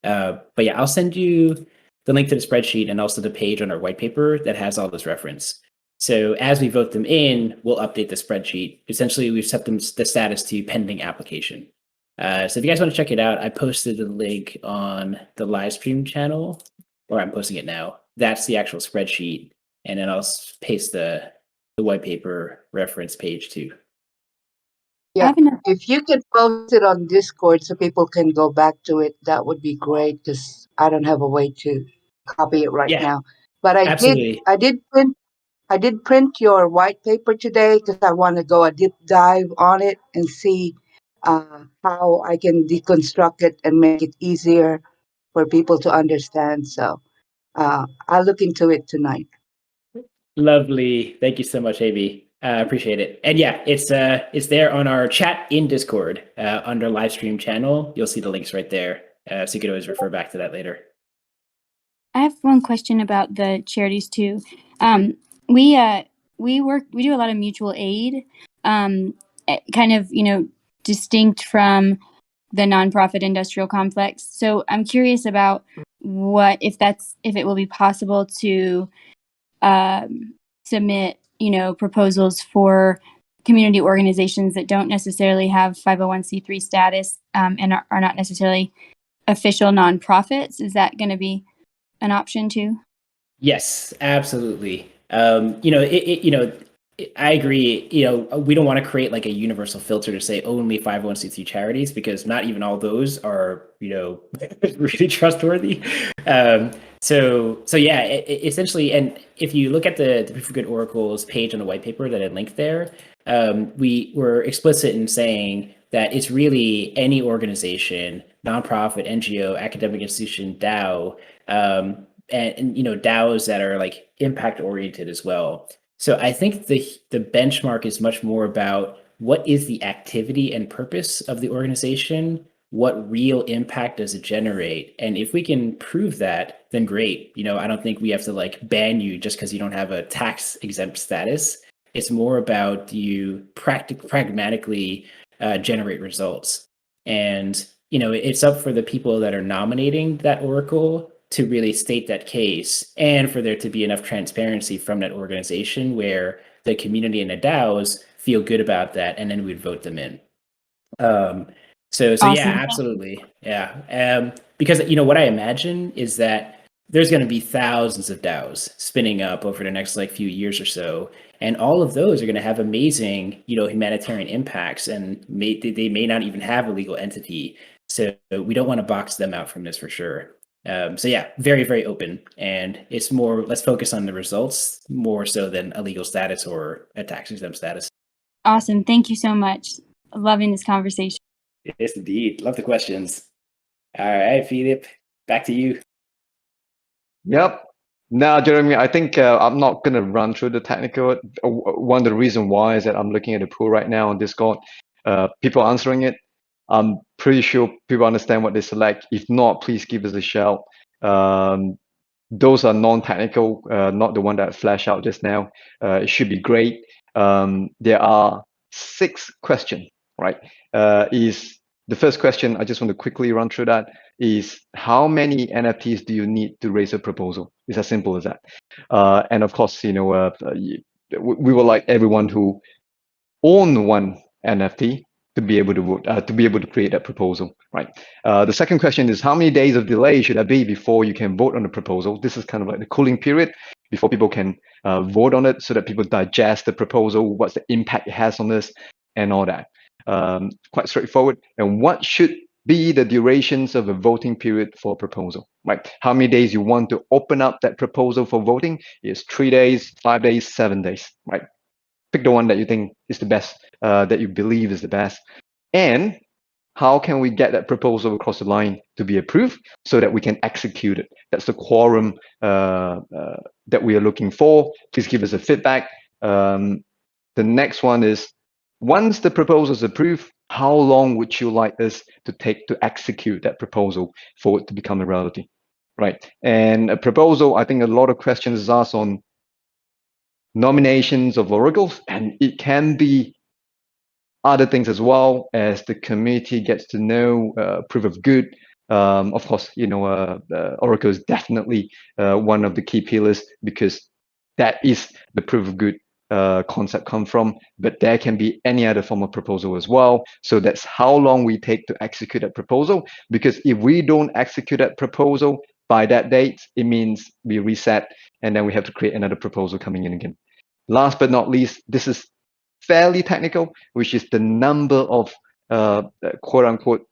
But yeah, I'll send you the link to the spreadsheet and also the page on our white paper that has all this reference. So as we vote them in, we'll update the spreadsheet. Essentially, we've set them the status to pending application. So if you guys want to check it out, I posted the link on the live stream channel, or I'm posting it now. That's the actual spreadsheet. And then I'll paste the white paper reference page too. Yeah, if you could post it on Discord so people can go back to it, that would be great because I don't have a way to copy it right now. But I did print your white paper today because I want to go a deep dive on it and see how I can deconstruct it and make it easier for people to understand. So I'll look into it tonight. Lovely. Thank you so much, AB. Appreciate it. And yeah, it's there on our chat in Discord under live stream channel. You'll see the links right there. So you could always refer back to that later. I have one question about the charities too. We do a lot of mutual aid, kind of, distinct from the nonprofit industrial complex. So I'm curious about if it will be possible to submit, proposals for community organizations that don't necessarily have 501c3 status and are not necessarily official nonprofits. Is that going to be an option too? Yes, absolutely. I agree. We don't want to create like a universal filter to say only 501c3 charities because not even all those are, really trustworthy. So yeah, essentially, and if you look at the Proof of Good Oracles page on the white paper that I linked there, we were explicit in saying that it's really any organization, nonprofit, NGO, academic institution, DAO, and DAOs that are like impact oriented as well. So I think the benchmark is much more about what is the activity and purpose of the organization, what real impact does it generate, and if we can prove that, then great. I don't think we have to like ban you just because you don't have a tax exempt status. It's more about do you pragmatically generate results, and it's up for the people that are nominating that oracle to really state that case and for there to be enough transparency from that organization where the community and the DAOs feel good about that, and then we'd vote them in. So awesome. Yeah, absolutely. Yeah. Because, what I imagine is that there's going to be thousands of DAOs spinning up over the next few years or so. And all of those are going to have amazing, humanitarian impacts, and they may not even have a legal entity. So we don't want to box them out from this for sure. So yeah, very, very open. And it's more, let's focus on the results more so than a legal status or a tax exempt status. Awesome. Thank you so much. Loving this conversation. Yes, indeed. Love the questions. All right, Pheelip, back to you. Yep. Now, Jeremy, I think I'm not going to run through the technical. One of the reasons why is that I'm looking at the pool right now on Discord. People answering it. I'm pretty sure people understand what they select. If not, please give us a shout. Those are non-technical, not the one that flashed out just now. It should be great. There are 6 questions, right? Is the first question, I just want to quickly run through that, is how many NFTs do you need to raise a proposal? It's as simple as that. And of course, we would like everyone who own one NFT to be able to vote, to be able to create that proposal, right? The second question is how many days of delay should there be before you can vote on the proposal? This is kind of like the cooling period. before people can vote on it, so that people digest the proposal, what's the impact it has on this, and all that. Quite straightforward. And what should be the durations of a voting period for a proposal, right? How many days you want to open up that proposal for voting? Is 3 days, 5 days, 7 days, right? Pick the one that you think is the best, that you believe is the best. And how can we get that proposal across the line to be approved so that we can execute it? That's the quorum that we are looking for. Please give us a feedback. The next one is, once the proposal is approved, how long would you like us to take to execute that proposal for it to become a reality, right? And a proposal, I think a lot of questions is asked on nominations of oracles, and it can be other things as well as the community gets to know proof of good. Of course, Oracle is definitely one of the key pillars, because that is the proof of good concept come from, but there can be any other form of proposal as well. So that's how long we take to execute that proposal, because if we don't execute that proposal by that date, it means we reset and then we have to create another proposal coming in again. Last but not least, this is fairly technical, which is the number of quote unquote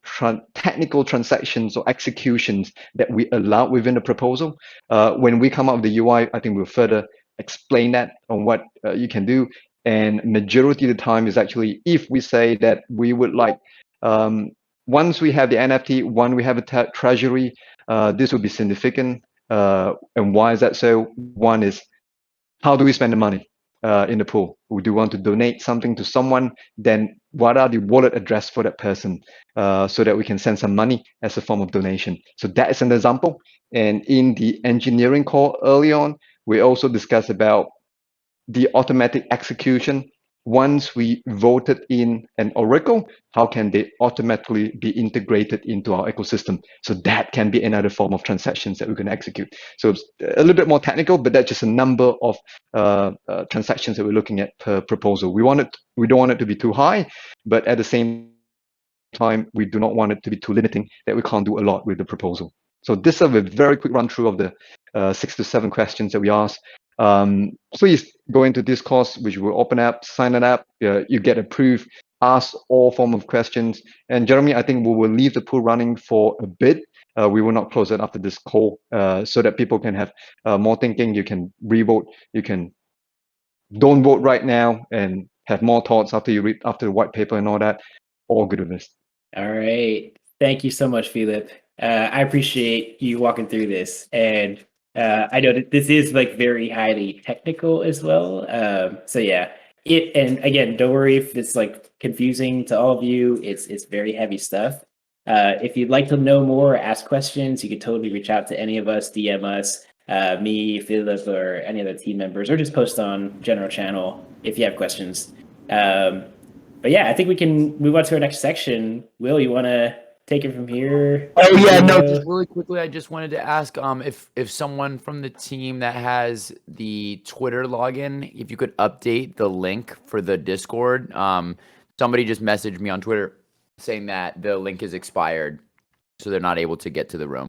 technical transactions or executions that we allow within the proposal. When we come up with the UI, I think we'll further explain that on what you can do. And majority of the time is actually, if we say that we would like, once we have the NFT, one we have a treasury, this would be significant. And why is that so? One is, how do we spend the money in the pool? We do want to donate something to someone, then what are the wallet address for that person, so that we can send some money as a form of donation. So that is an example. And in the engineering call early on, we also discussed about the automatic execution. Once we voted in an oracle, how can they automatically be integrated into our ecosystem? So that can be another form of transactions that we can execute. So it's a little bit more technical, but that's just a number of transactions that we're looking at per proposal. We don't want it to be too high, but at the same time, we do not want it to be too limiting that we can't do a lot with the proposal. So this is a very quick run through of the 6 to 7 questions that we asked. Please go into Discourse, which will open up, sign it up, you get approved, ask all form of questions. And Jeremy, I think we will leave the pool running for a bit. We will not close it after this call, so that people can have more thinking. You can re-vote, you can don't vote right now and have more thoughts after you read after the white paper and all that. All good with this. All right. Thank you so much, Pheelip. I appreciate you walking through this. And I know that this is like very highly technical as well. So yeah, and again, don't worry if it's like confusing to all of you. It's very heavy stuff. If you'd like to know more, ask questions, you could totally reach out to any of us, DM us, me, Pheelip, or any other team members, or just post on general channel if you have questions. But yeah, I think we can move on to our next section. Will, you want to take it from here? Oh yeah, no, just really quickly, I just wanted to ask if someone from the team that has the Twitter login, if you could update the link for the Discord. Somebody just messaged me on Twitter saying that the link is expired, so they're not able to get to the room.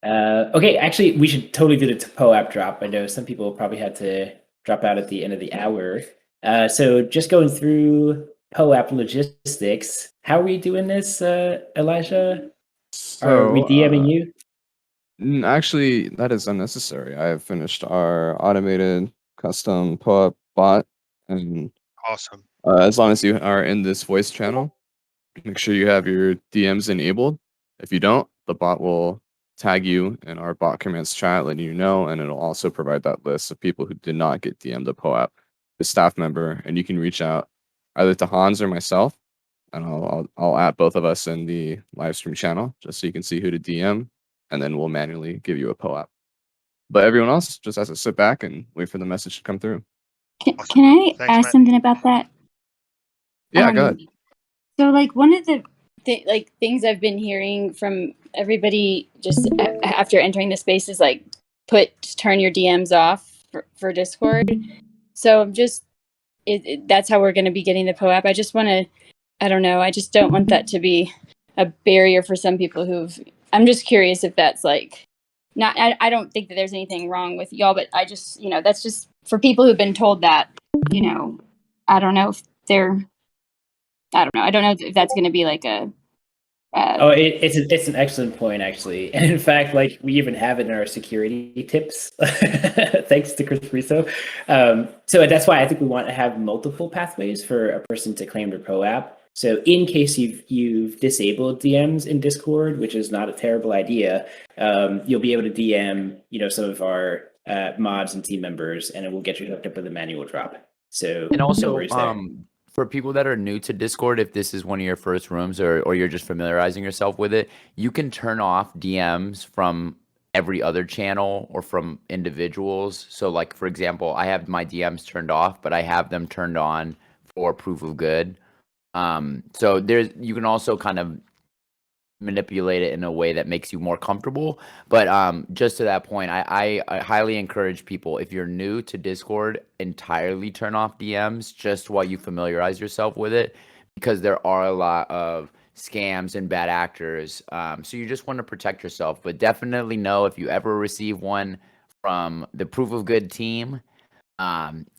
Okay, actually, we should totally do the POAP drop. I know some people probably had to drop out at the end of the hour. So just going through POAP logistics, how are we doing this, Elijah? Are we DMing you? Actually, that is unnecessary. I have finished our automated custom POAP bot, and Awesome. As long as you are in this voice channel, make sure you have your DMs enabled. If you don't, the bot will tag you in our bot commands chat, letting you know, and it'll also provide that list of people who did not get DM'd the POAP, the staff member, and you can reach out either to Hans or myself, and I'll add both of us in the live stream channel just so you can see who to DM, and then we'll manually give you a POAP. But everyone else just has to sit back and wait for the message to come through. Can I ask something about that? Yeah, go ahead. So, like, one of the things I've been hearing from everybody just after entering the space is like, turn your DMs off for Discord. So I'm just, that's how we're going to be getting the POAP. I just want to, I don't know, I just don't want that to be a barrier for some people I'm just curious if that's like not, I don't think that there's anything wrong with y'all, but I just, you know, that's just for people who've been told that, you know, I don't know if they're, I don't know. I don't know if that's going to be like a. It's an excellent point, actually. And in fact, like, we even have it in our security tips, thanks to Chris Russo. So that's why I think we want to have multiple pathways for a person to claim their POAP. So in case you've disabled DMs in Discord, which is not a terrible idea, you'll be able to DM, you know, some of our mods and team members, and it will get you hooked up with a manual drop. So And also, no worries there. for people that are new to Discord, if this is one of your first rooms or you're just familiarizing yourself with it, you can turn off DMs from every other channel or from individuals. So like, for example, I have my DMs turned off, but I have them turned on for proof of good. So you can also kind of manipulate it in a way that makes you more comfortable. But just to that point, I highly encourage people, if you're new to Discord, entirely turn off DMs just while you familiarize yourself with it, because there are a lot of scams and bad actors. So you just want to protect yourself. But definitely know, if you ever receive one from the Proof of Good team,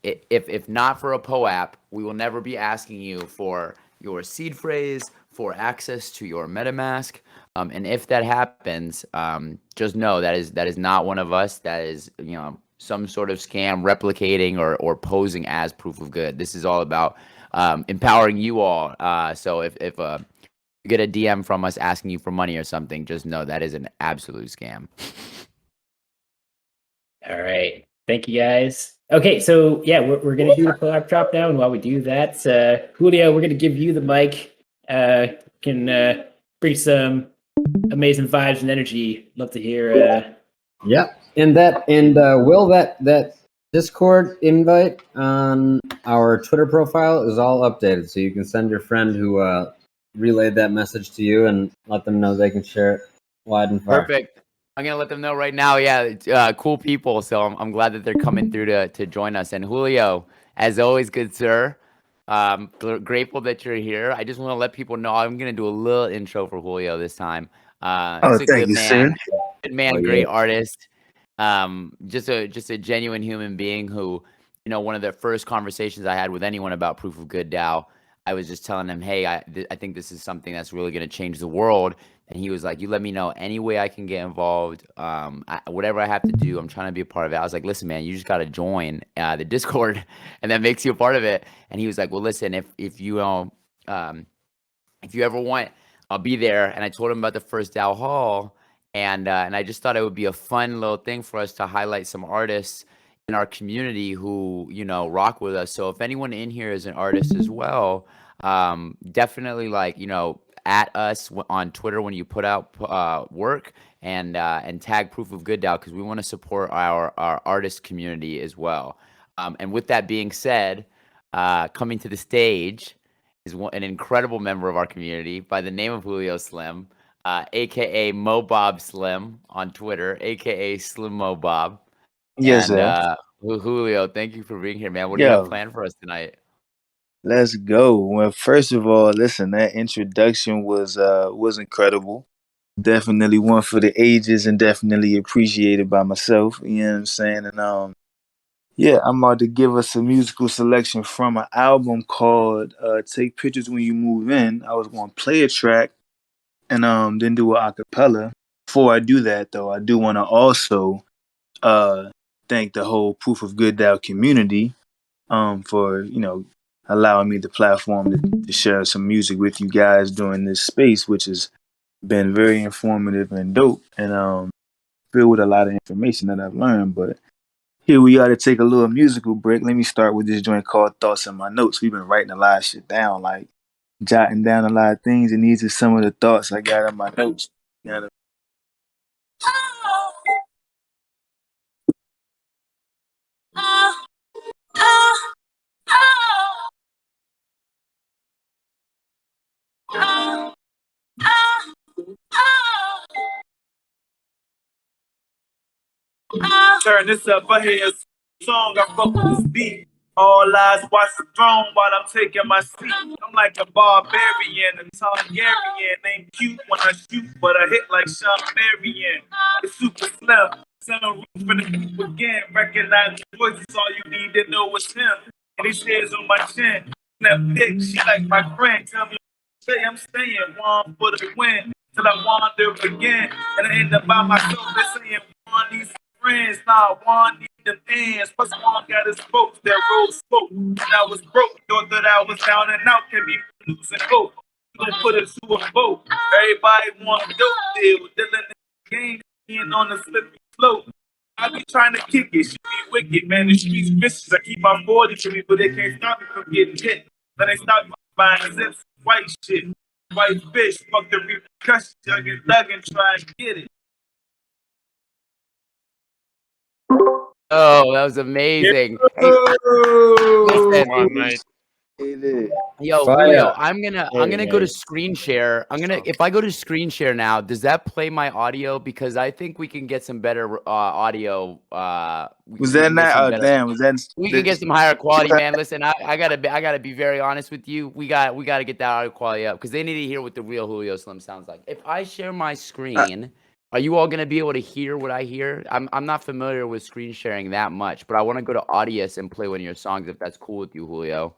if not for a POAP, we will never be asking you for your seed phrase, for access to your MetaMask. And if that happens, just know that is not one of us. That is, you know, some sort of scam replicating or posing as proof of good. This is all about empowering you all. So if you get a DM from us asking you for money or something, just know that is an absolute scam. All right. Thank you, guys. Okay, so yeah, we're going to do the POAP drop now. And while we do that, Julio, we're going to give you the mic. Can bring some amazing vibes and energy. Love to hear. Yep. And Will, that Discord invite on our Twitter profile is all updated. So you can send your friend who relayed that message to you and let them know they can share it wide and far. Perfect. I'm gonna let them know right now. Yeah, cool people. So I'm glad that they're coming through to join us. And Julio, as always, good sir. Grateful that you're here. I just want to let people know I'm gonna do a little intro for Julio this time. He's a good man, great artist. Just a genuine human being who, you know, one of the first conversations I had with anyone about Proof of Good DAO, I was just telling him, hey, I think this is something that's really going to change the world. And he was like, you let me know any way I can get involved. Whatever I have to do, I'm trying to be a part of it. I was like, listen, man, you just got to join the Discord, and that makes you a part of it. And he was like, well, listen, if you ever want, I'll be there. And I told him about the first DAO Hall, and I just thought it would be a fun little thing for us to highlight some artists in our community who, you know, rock with us. So if anyone in here is an artist as well, definitely, like, you know, at us on Twitter when you put out work, and tag Proof of Good DAO, because we want to support our artist community as well. And with that being said, coming to the stage is an incredible member of our community by the name of Julio Slim, aka Mobob Slim on Twitter, aka Slim Mobob. Yes, and sir. Julio, thank you for being here, man. What do you have planned for us tonight? Let's go. Well, first of all, listen, that introduction was incredible. Definitely one for the ages, and definitely appreciated by myself. You know what I'm saying? And yeah, I'm about to give us a musical selection from an album called Take Pictures When You Move In. I was going to play a track and then do an acapella. Before I do that, though, I do want to also thank the whole Proof of Good DAO community for, you know, allowing me the platform to share some music with you guys during this space, which has been very informative and dope, and filled with a lot of information that I've learned. But here we are to take a little musical break. Let me start with this joint called Thoughts in My Notes. We've been writing a lot of shit down, like jotting down a lot of things, and these are some of the thoughts I got in my notes. You know, turn this up, I hear a song, I fuck with this beat. All eyes watch the throne while I'm taking my seat. I'm like a barbarian, a Targaryen. Ain't cute when I shoot, but I hit like Sean Marion. It's super slim. Sound roof for the group again. Recognize the voice, all you need to know is him. And he stares on my chin. Snap dick, she like my friend. Tell me, say I'm staying warm for the win. Till I wander again. And I end up by myself, they saying, Juan needs some friends. Nah, Juan needs them ends. Plus, Juan got his folks that roll smoke. And I was broke, thought that I was down and out. Can be losing hope. Don't put it to a vote. Everybody want a dope deal. Dylan in the game, being on the slippery slope. I be trying to kick it, she be wicked, man. The streets vicious. I keep my 40 to me, but they can't stop me from getting hit. Then they stop me buying zips, white shit. White fish, fuck the repercussions, y'all get dug and try and get it. Oh, that was amazing. Hey, listen, Come on, mate. yo, Fire. Julio, I'm gonna Hey, go to hey. screen share. If I go to screen share now, does that play my audio? Because I think we can get some better audio. Was that not? Oh, damn. Was that? We can get some higher quality, man. Listen, I gotta be very honest with you. We gotta get that audio quality up because they need to hear what the real Julio Slim sounds like. If I share my screen, are you all gonna be able to hear what I hear? I'm not familiar with screen sharing that much, but I want to go to Audacious and play one of your songs if that's cool with you, Julio.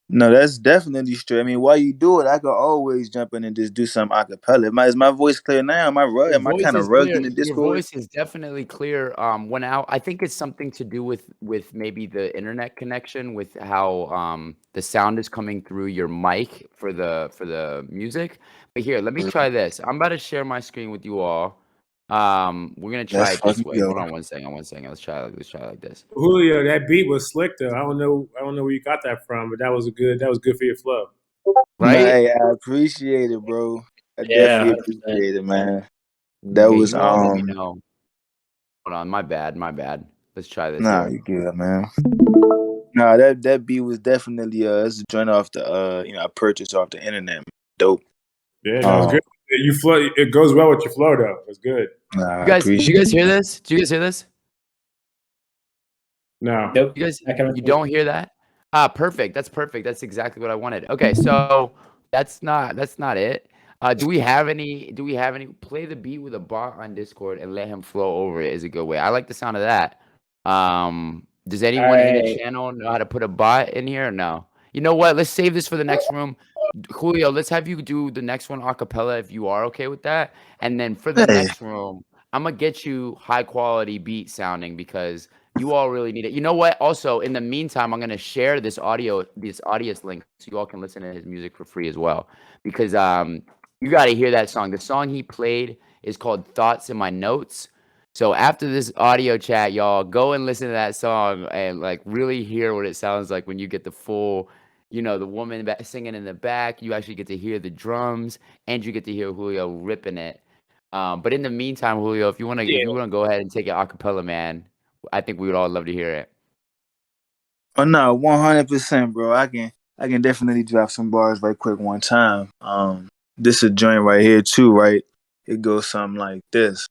No, that's definitely straight. I mean, while you do it, I could always jump in and just do some acapella. Is my voice clear now? Am I Your am I voice kind of is rugged clear. in the Your Discord? voice is definitely clear. When I think it's something to do with maybe the internet connection, with how the sound is coming through your mic for the music. But here, let me try this. I'm about to share my screen with you all. We're gonna try That's it this fucking way. Hold yo. on one second. Let's try it like this. Julio, that beat was slick though. I don't know where you got that from, but that was good for your flow. Nah, Right? hey, I appreciate it, bro. I Yeah, definitely 100%. appreciate it, man. That Okay, was you all let me know. Hold on, my bad. Let's try this Nah, here. you good, man. Nah, that beat was definitely it's a joint off the I purchased off the internet. Man. Dope. Yeah, that was good. You flow. It goes well with your flow though. It's good. Nah, You guys, did you guys hear this? Did you guys hear this? No. Nope. You guys, you don't hear that? Ah, perfect. That's perfect. That's exactly what I wanted. Okay, so that's not it. Do we have any? Play the beat with a bot on Discord and let him flow over it is a good way. I like the sound of that. Does anyone in the Alright. channel know how to put a bot in here or no? You know what? Let's save this for the next room. Julio, let's have you do the next one a cappella if you are okay with that. And then for the Hey. next room, I'm gonna get you high quality beat sounding because you all really need it. You know what? Also, in the meantime, I'm gonna share this audience link so you all can listen to his music for free as well. Because you gotta hear that song. The song he played is called Thoughts in My Notes. So after this audio chat, y'all go and listen to that song and like really hear what it sounds like when you get the full, the woman singing in the back. You actually get to hear the drums and you get to hear Julio ripping it. But in the meantime, Julio, if you wanna go ahead and take it a cappella, man, I think we would all love to hear it. Oh no, 100%, bro. I can definitely drop some bars right quick one time. This a joint right here too, right? It goes something like this.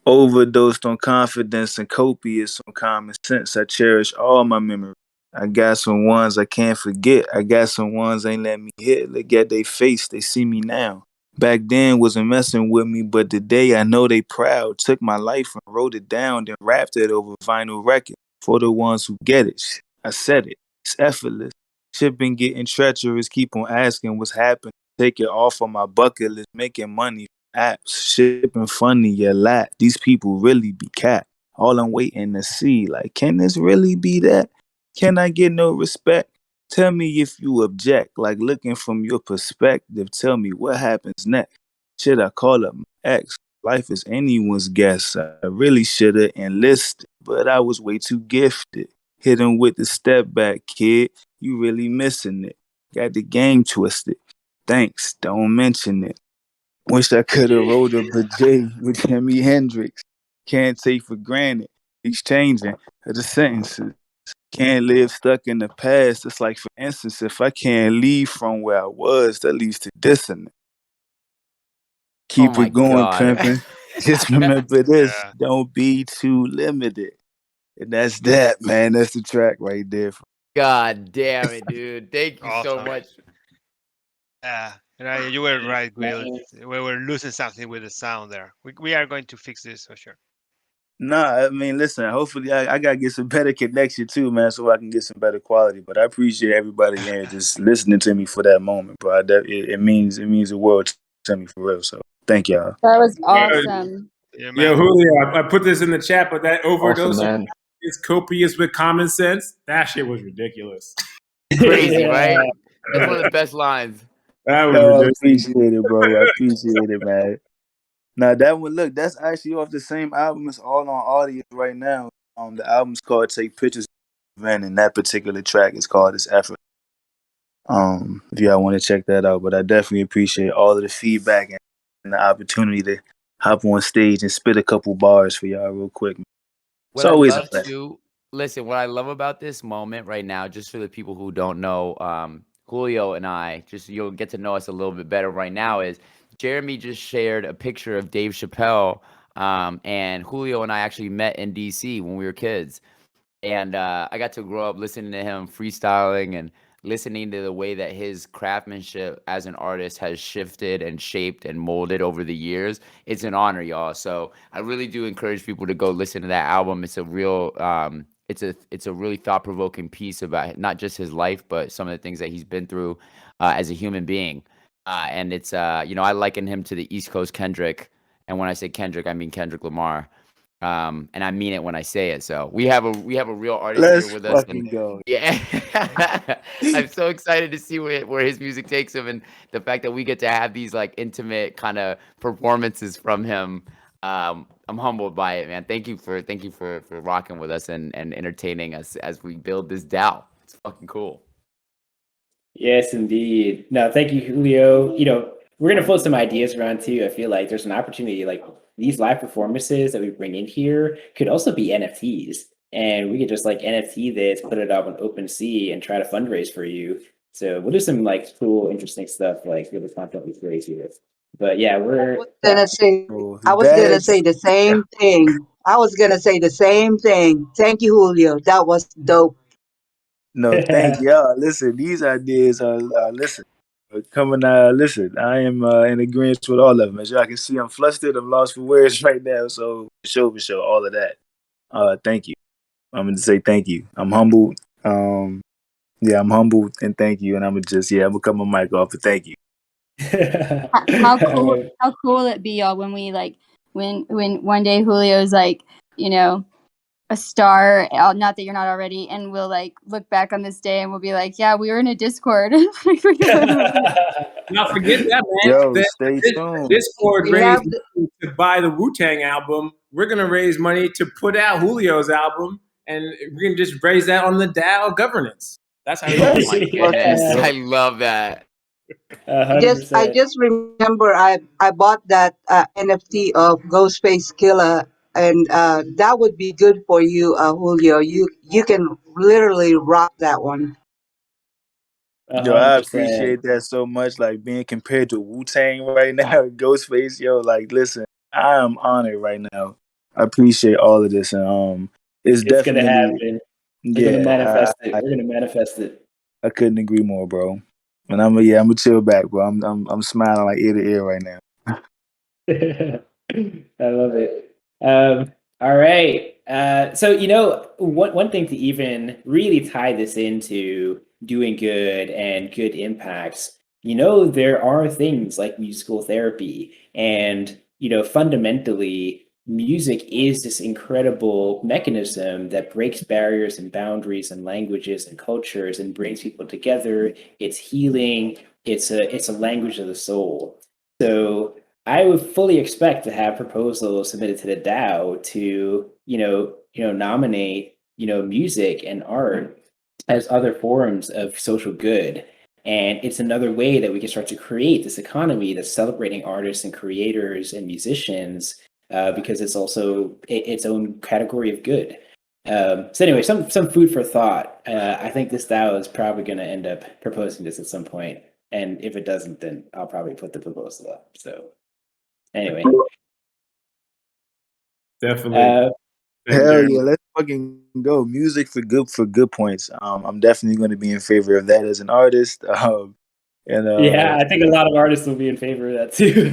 Overdosed on confidence and copious on common sense. I cherish all my memories. I got some ones I can't forget. I got some ones ain't let me hit. Look at they face, they see me now. Back then wasn't messing with me, but today I know they proud. Took my life and wrote it down, then rapped it over vinyl record. For the ones who get it, I said it. It's effortless. Shit been getting treacherous. Keep on asking what's happening. Take it off of my bucket list. Making money apps, shipping funny, a lot. These people really be cat. All I'm waiting to see, like, can this really be that? Can I get no respect? Tell me if you object, like looking from your perspective. Tell me what happens next. Should I call up my ex? Life is anyone's guess. I really should have enlisted, but I was way too gifted. Hit him with the step back, kid. You really missing it. Got the game twisted. Thanks, don't mention it. Wish I could have wrote a J with Jimi Hendrix. Can't take for granted. Exchanging of the sentences. Can't live stuck in the past. It's like, for instance, if I can't leave from where I was, that leads to dissonance. Keep my it going, God. pimpin'. Just remember this. Don't be too limited. And that's that, man. That's the track right there. God damn it, dude. Thank you so Awesome. much. You were right, Will. We were losing something with the sound there. We are going to fix this for sure. Nah, I mean, listen. Hopefully, I gotta get some better connection too, man, so I can get some better quality. But I appreciate everybody here just listening to me for that moment, bro. It means the world to me for real. So thank y'all. That was awesome. Yo, Julio, I put this in the chat, but that overdose Awesome, man. is copious with common sense. That shit was ridiculous. Crazy, right? That's one of the best lines. That was Yo, I ridiculous. appreciate it, bro. I appreciate it, man. Now that one, look, that's actually off the same album. It's all on audio right now. The album's called "Take Pictures," and that particular track is called "This Effort." If y'all want to check that out, but I definitely appreciate all of the feedback and the opportunity to hop on stage and spit a couple bars for y'all real quick. What It's I always a love pleasure. to listen, what I love about this moment right now, just for the people who don't know, Julio and I, just you'll get to know us a little bit better right now, is Jeremy just shared a picture of Dave Chappelle, and Julio and I actually met in DC when we were kids. And I got to grow up listening to him freestyling and listening to the way that his craftsmanship as an artist has shifted and shaped and molded over the years. It's an honor, y'all. So I really do encourage people to go listen to that album. It's a real it's a really thought-provoking piece about not just his life, but some of the things that he's been through as a human being. And it's I liken him to the East Coast Kendrick. And when I say Kendrick, I mean Kendrick Lamar. And I mean it when I say it. So we have a real artist Let's here with us. fucking go. Yeah, I'm so excited to see where his music takes him, and the fact that we get to have these like intimate kind of performances from him. I'm humbled by it, man. Thank you for rocking with us and entertaining us as we build this DAO. It's fucking cool. Yes, indeed. No, thank you, Julio. We're gonna float some ideas around too. I feel like there's an opportunity, like these live performances that we bring in here could also be NFTs, and we could just like NFT this, put it up on OpenSea, and try to fundraise for you. So we'll do some like cool, interesting stuff, like really content we create here. But yeah, we're Gonna say, Oh, I was gonna say that's the same thing. I was gonna say the same thing. Thank you, Julio. That was dope. no, thank y'all. Listen, these ideas are coming. Listen, I am in agreement with all of them. As y'all can see, I'm flustered. I'm lost for words right now. So for sure, all of that. Thank you. I'm gonna say thank you. I'm humbled. Yeah, I'm humbled and thank you. And I'm gonna cut my mic off. But thank you. How cool will it be, y'all, when we like when one day Julio's like, a star, not that you're not already, and we'll like look back on this day and we'll be like, yeah, we were in a Discord. Not forget that, man. Yo, stay tuned. Discord We raised have money to buy the Wu-Tang album. We're gonna raise money to put out Julio's album, and we can just raise that on the DAO Governance. That's how. Oh my goodness, Yeah. I love that. I 100%. just remember I bought that NFT of Ghostface Killer, and that would be good for you, Julio. You can literally rock that one. Yo, I 100%. appreciate that so much. Like being compared to Wu-Tang right now, Ghostface. Yo, like listen, I am honored right now. I appreciate all of this, and it's It's gonna definitely happen. We're gonna yeah. manifest it. We're gonna manifest it. I couldn't agree more, bro. And I'm gonna chill back, bro. I'm smiling like ear to ear right now. I love it. All right. So one thing to even really tie this into doing good and good impacts, there are things like musical therapy, and fundamentally, music is this incredible mechanism that breaks barriers and boundaries and languages and cultures and brings people together. It's healing. It's a language of the soul. So I would fully expect to have proposals submitted to the DAO to, nominate, music and art as other forms of social good. And it's another way that we can start to create this economy that's celebrating artists and creators and musicians, because it's also its own category of good. So anyway, some food for thought. I think this DAO is probably going to end up proposing this at some point. And if it doesn't, then I'll probably put the proposal up. So anyway, Definitely. Hell yeah, let's fucking go. Music for good points. I'm definitely going to be in favor of that as an artist. Yeah, I think a lot of artists will be in favor of that too.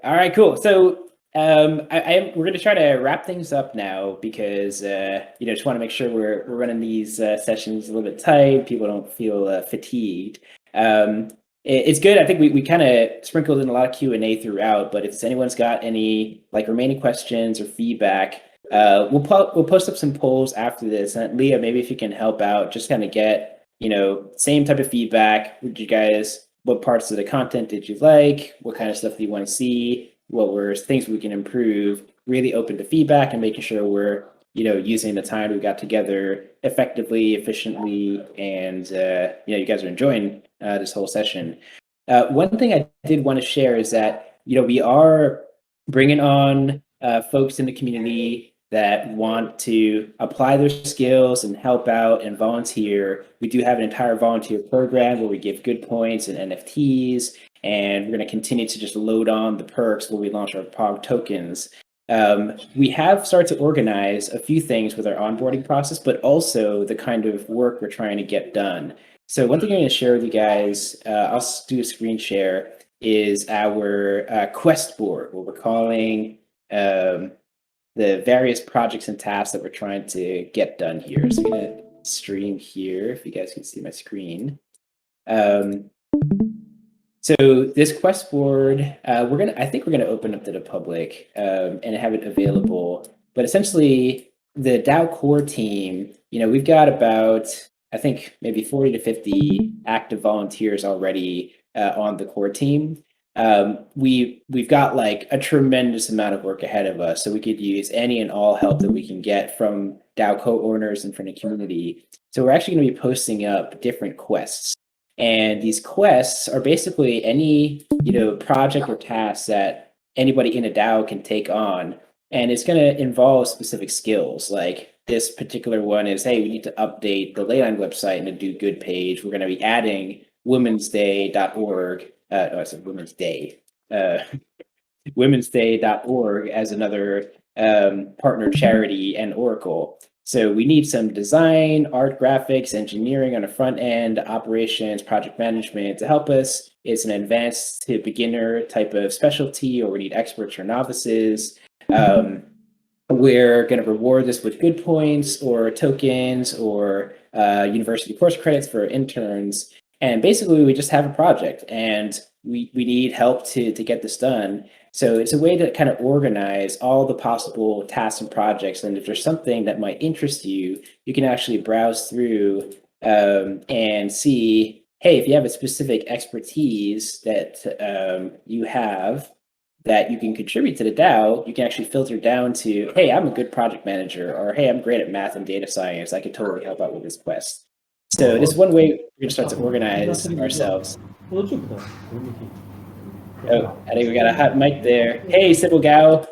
All right, cool. So we're going to try to wrap things up now because just want to make sure we're running these sessions a little bit tight. People don't feel fatigued. It's good. I think we kind of sprinkled in a lot of Q&A throughout. But if anyone's got any remaining questions or feedback, we'll post up some polls after this. And Leah, maybe if you can help out, just kind of get same type of feedback. What parts of the content did you like? What kind of stuff do you want to see? What were things we can improve? Really open to feedback and making sure we're, using the time we got together effectively, efficiently, and, you guys are enjoying this whole session. One thing I did want to share is that, we are bringing on folks in the community that want to apply their skills and help out and volunteer. We do have an entire volunteer program where we give good points and NFTs, and we're going to continue to just load on the perks when we launch our POG tokens. We have started to organize a few things with our onboarding process, but also the kind of work we're trying to get done. So one thing I'm going to share with you guys, I'll do a screen share, is our quest board, what we're calling the various projects and tasks that we're trying to get done here. So I'm going to stream here if you guys can see my screen. So this quest board, I think we're gonna open up to the public and have it available. But essentially, the DAO core team, we've got about, I think, maybe 40 to 50 active volunteers already on the core team. We've got a tremendous amount of work ahead of us, so we could use any and all help that we can get from DAO co-owners and from the community. So we're actually going to be posting up different quests, and these quests are basically any project or task that anybody in a DAO can take on, and it's going to involve specific skills. Like this particular one is, hey, we need to update the Leyline website and the Do Good page. We're going to be adding womensday.org. I said Women's Day. womensday.org as another partner charity and Oracle. So we need some design, art, graphics, engineering on the front end, operations, project management to help us. It's an advanced to beginner type of specialty, or we need experts or novices. We're going to reward this with good points or tokens or university course credits for interns. And basically, we just have a project and we need help to get this done. So it's a way to kind of organize all the possible tasks and projects. And if there's something that might interest you, you can actually browse through and see, hey, if you have a specific expertise that you have that you can contribute to the DAO, you can actually filter down to, hey, I'm a good project manager, or hey, I'm great at math and data science. I could totally help out with this quest. So this is one way we're going to start to organize ourselves. Oh, I think we got a hot mic there. Hey, Sybil Gao.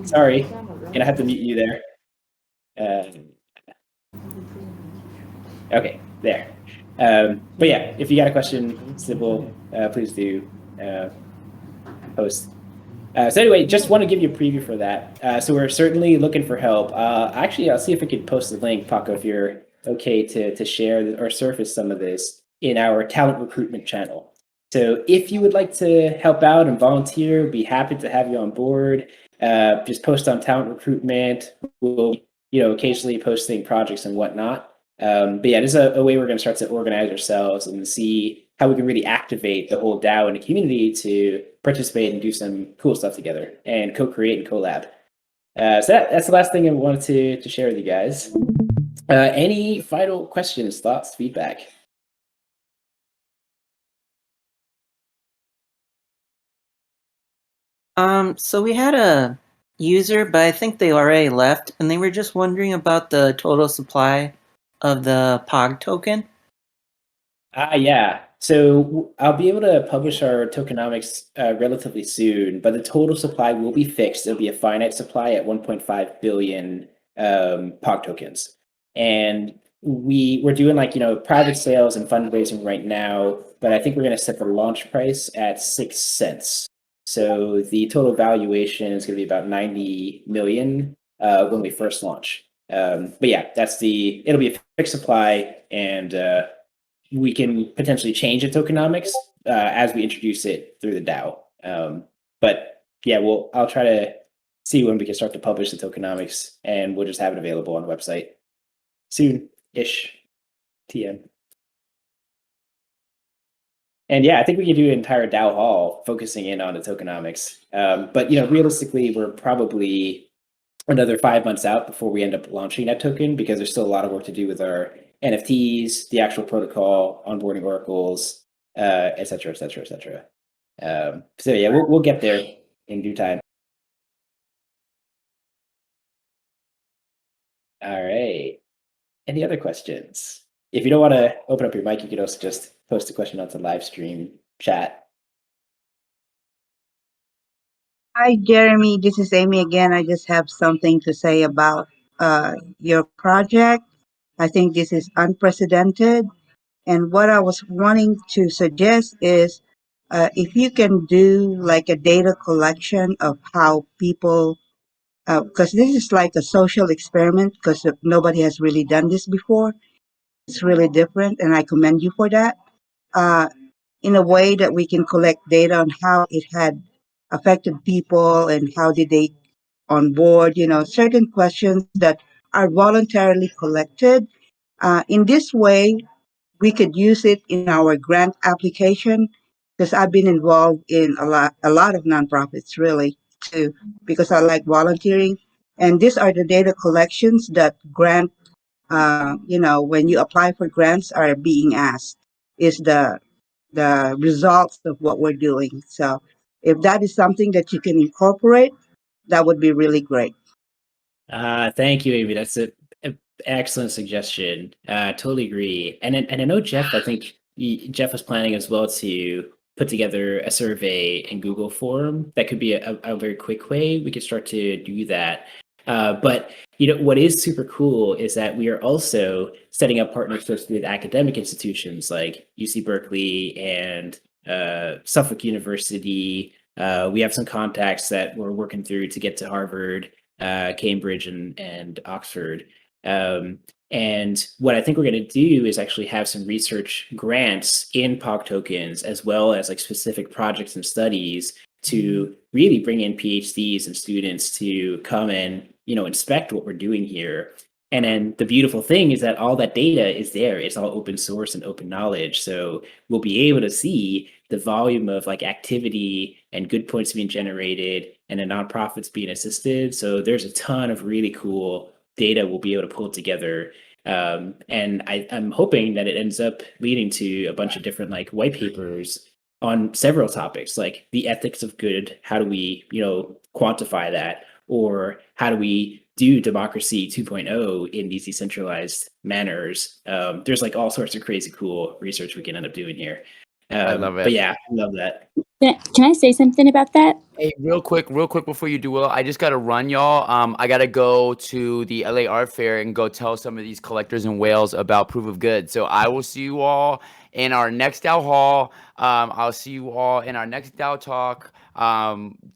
Sorry, I'm going to have to mute you there. Okay, there. But yeah, if you got a question, Sybil, please do post. So anyway, just want to give you a preview for that. So we're certainly looking for help. Actually, I'll see if we can post the link, Paco, if you're okay to share or surface some of this in our talent recruitment channel. So if you would like to help out and volunteer, be happy to have you on board. Just post on talent recruitment. We'll, occasionally posting projects and whatnot. But yeah, this is a way we're going to start to organize ourselves and see how we can really activate the whole DAO and the community to participate and do some cool stuff together and co-create and collab. So that's the last thing I wanted to share with you guys. Any final questions, thoughts, feedback? So we had a user, but I think they already left, and they were just wondering about the total supply of the POG token. Yeah. So I'll be able to publish our tokenomics relatively soon, but the total supply will be fixed. It'll be a finite supply at 1.5 billion POG tokens. And we're doing private sales and fundraising right now, but I think we're going to set the launch price at 6 cents. So the total valuation is going to be about 90 million when we first launch. But yeah, it'll be a fixed supply, and we can potentially change the tokenomics as we introduce it through the DAO. But yeah, I'll try to see when we can start to publish the tokenomics, and we'll just have it available on the website soon-ish. TM. And yeah, I think we could do an entire DAO Hall focusing in on the tokenomics. But realistically, we're probably another 5 months out before we end up launching that token, because there's still a lot of work to do with our NFTs, the actual protocol, onboarding oracles, et cetera, et cetera, et cetera. So yeah, we'll get there in due time. All right. Any other questions? If you don't want to open up your mic, you could also just post a question onto live stream chat. Hi, Jeremy. This is Amy again. I just have something to say about your project. I think this is unprecedented. And what I was wanting to suggest is if you can do like a data collection of how people, because this is like a social experiment, because nobody has really done this before. It's really different, and I commend you for that. In a way that we can collect data on how it had affected people and how did they on board, certain questions that are voluntarily collected. In this way, we could use it in our grant application, because I've been involved in a lot of nonprofits really too, because I like volunteering. And these are the data collections that when you apply for grants are being asked, is the results of what we're doing. So if that is something that you can incorporate, that would be really great. Thank you, Amy. That's an excellent suggestion. Totally agree. And I know Jeff, I think Jeff was planning as well to put together a survey in Google form. That could be a very quick way we could start to do that. But what is super cool is that we are also setting up partnerships with academic institutions like UC Berkeley and Suffolk University. We have some contacts that we're working through to get to Harvard, Cambridge, and Oxford. And what I think we're going to do is actually have some research grants in POG tokens, as well as like specific projects and studies to really bring in PhDs and students to come and inspect what we're doing here. And then the beautiful thing is that all that data is there. It's all open source and open knowledge. So we'll be able to see the volume of like activity and good points being generated and the nonprofits being assisted. So there's a ton of really cool data we'll be able to pull together. And I'm hoping that it ends up leading to a bunch of different like white papers on several topics, like the ethics of good. How do we, quantify that? Or how do we do democracy 2.0 in these decentralized manners? There's like all sorts of crazy cool research we can end up doing here. I love it. But yeah, I love that. Can I say something about that? Hey, real quick before you do, Will, I just gotta run, y'all. I gotta go to the LA Art Fair and go tell some of these collectors in Wales about proof of good. So I will see you all in our next DAO Hall. I'll see you all in our next DAO Talk.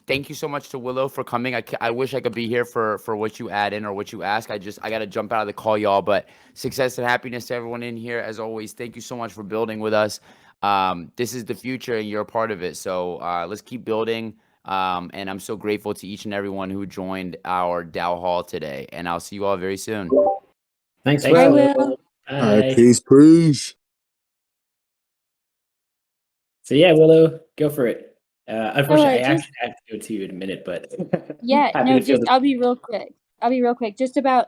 Thank you so much to Willow for coming. I wish I could be here for what you add in or what you ask. I gotta jump out of the call, y'all. But success and happiness to everyone in here. As always, thank you so much for building with us. This is the future and you're a part of it. So let's keep building. And I'm so grateful to each and everyone who joined our DAO Hall today. And I'll see you all very soon. Thanks, I Will. will. All right, peace. So yeah, Willow, go for it. Unfortunately, I just- actually have to go to you in a minute, but Yeah, happy no, to field I'll be real quick. Just about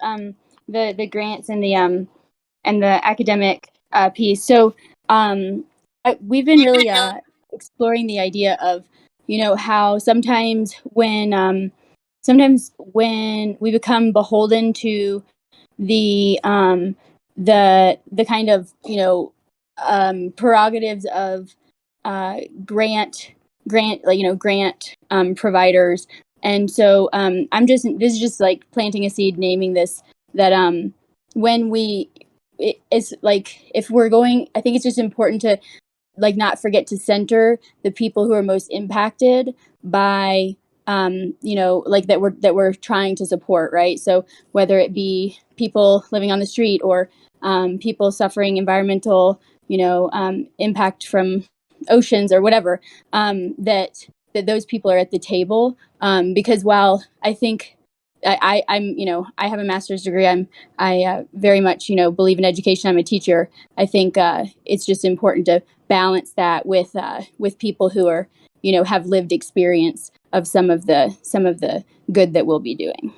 the grants and the academic piece. So we've been really exploring the idea of how sometimes when we become beholden to the kind of prerogatives of grant providers. And so this is just like planting a seed, naming this, that when it's like, if we're going, I think it's just important to like not forget to center the people who are most impacted by you know, like that we're trying to support, right? So whether it be people living on the street or people suffering environmental, you know, impact from oceans or whatever, that those people are at the table, because while I think I'm, you know, I have a master's degree. I very much, you know, believe in education. I'm a teacher. I think it's just important to balance that with people who are, you know, have lived experience of some of the good that we'll be doing.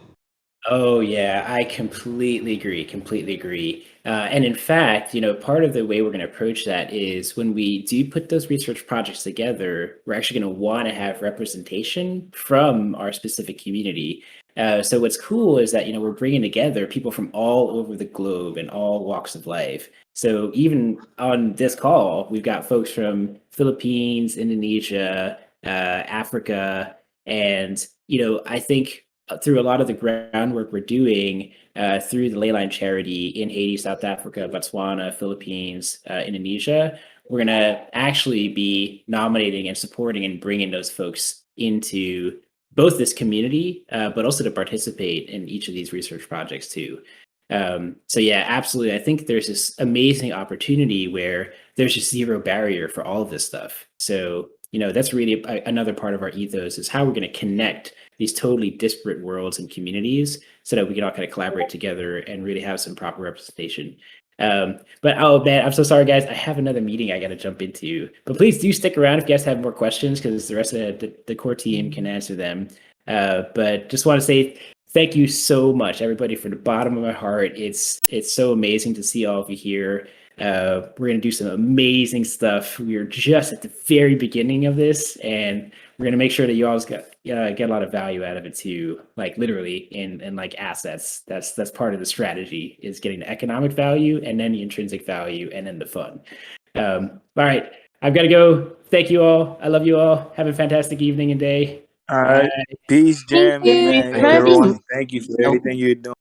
Oh yeah, I completely agree. Completely agree. And in fact, you know, part of the way we're going to approach that is when we do put those research projects together, we're actually going to want to have representation from our specific community. So what's cool is that, you know, we're bringing together people from all over the globe and all walks of life. So even on this call, we've got folks from Philippines, Indonesia, Africa, and, you know, I think through a lot of the groundwork we're doing through the Leyline charity in Haiti, South Africa, Botswana, Philippines, Indonesia, we're going to actually be nominating and supporting and bringing those folks into both this community, but also to participate in each of these research projects too. So yeah, absolutely. I think there's this amazing opportunity where there's just zero barrier for all of this stuff. So, you know, that's really another part of our ethos is how we're going to connect these totally disparate worlds and communities so that we can all kind of collaborate together and really have some proper representation. But oh man, I'm so sorry guys. I have another meeting I got to jump into, but please do stick around if you guys have more questions because the rest of the core team can answer them. But just want to say thank you so much, everybody, from the bottom of my heart. It's so amazing to see all of you here. We're going to do some amazing stuff. We are just at the very beginning of this, and we're going to make sure that you all get a lot of value out of it too, like literally in like assets. That's part of the strategy is getting the economic value and then the intrinsic value and then the fun. All right, I've got to go. Thank you all. I love you all. Have a fantastic evening and day. All right. Peace, Jeremy, man. Thank you. Everyone, thank you for everything you're doing.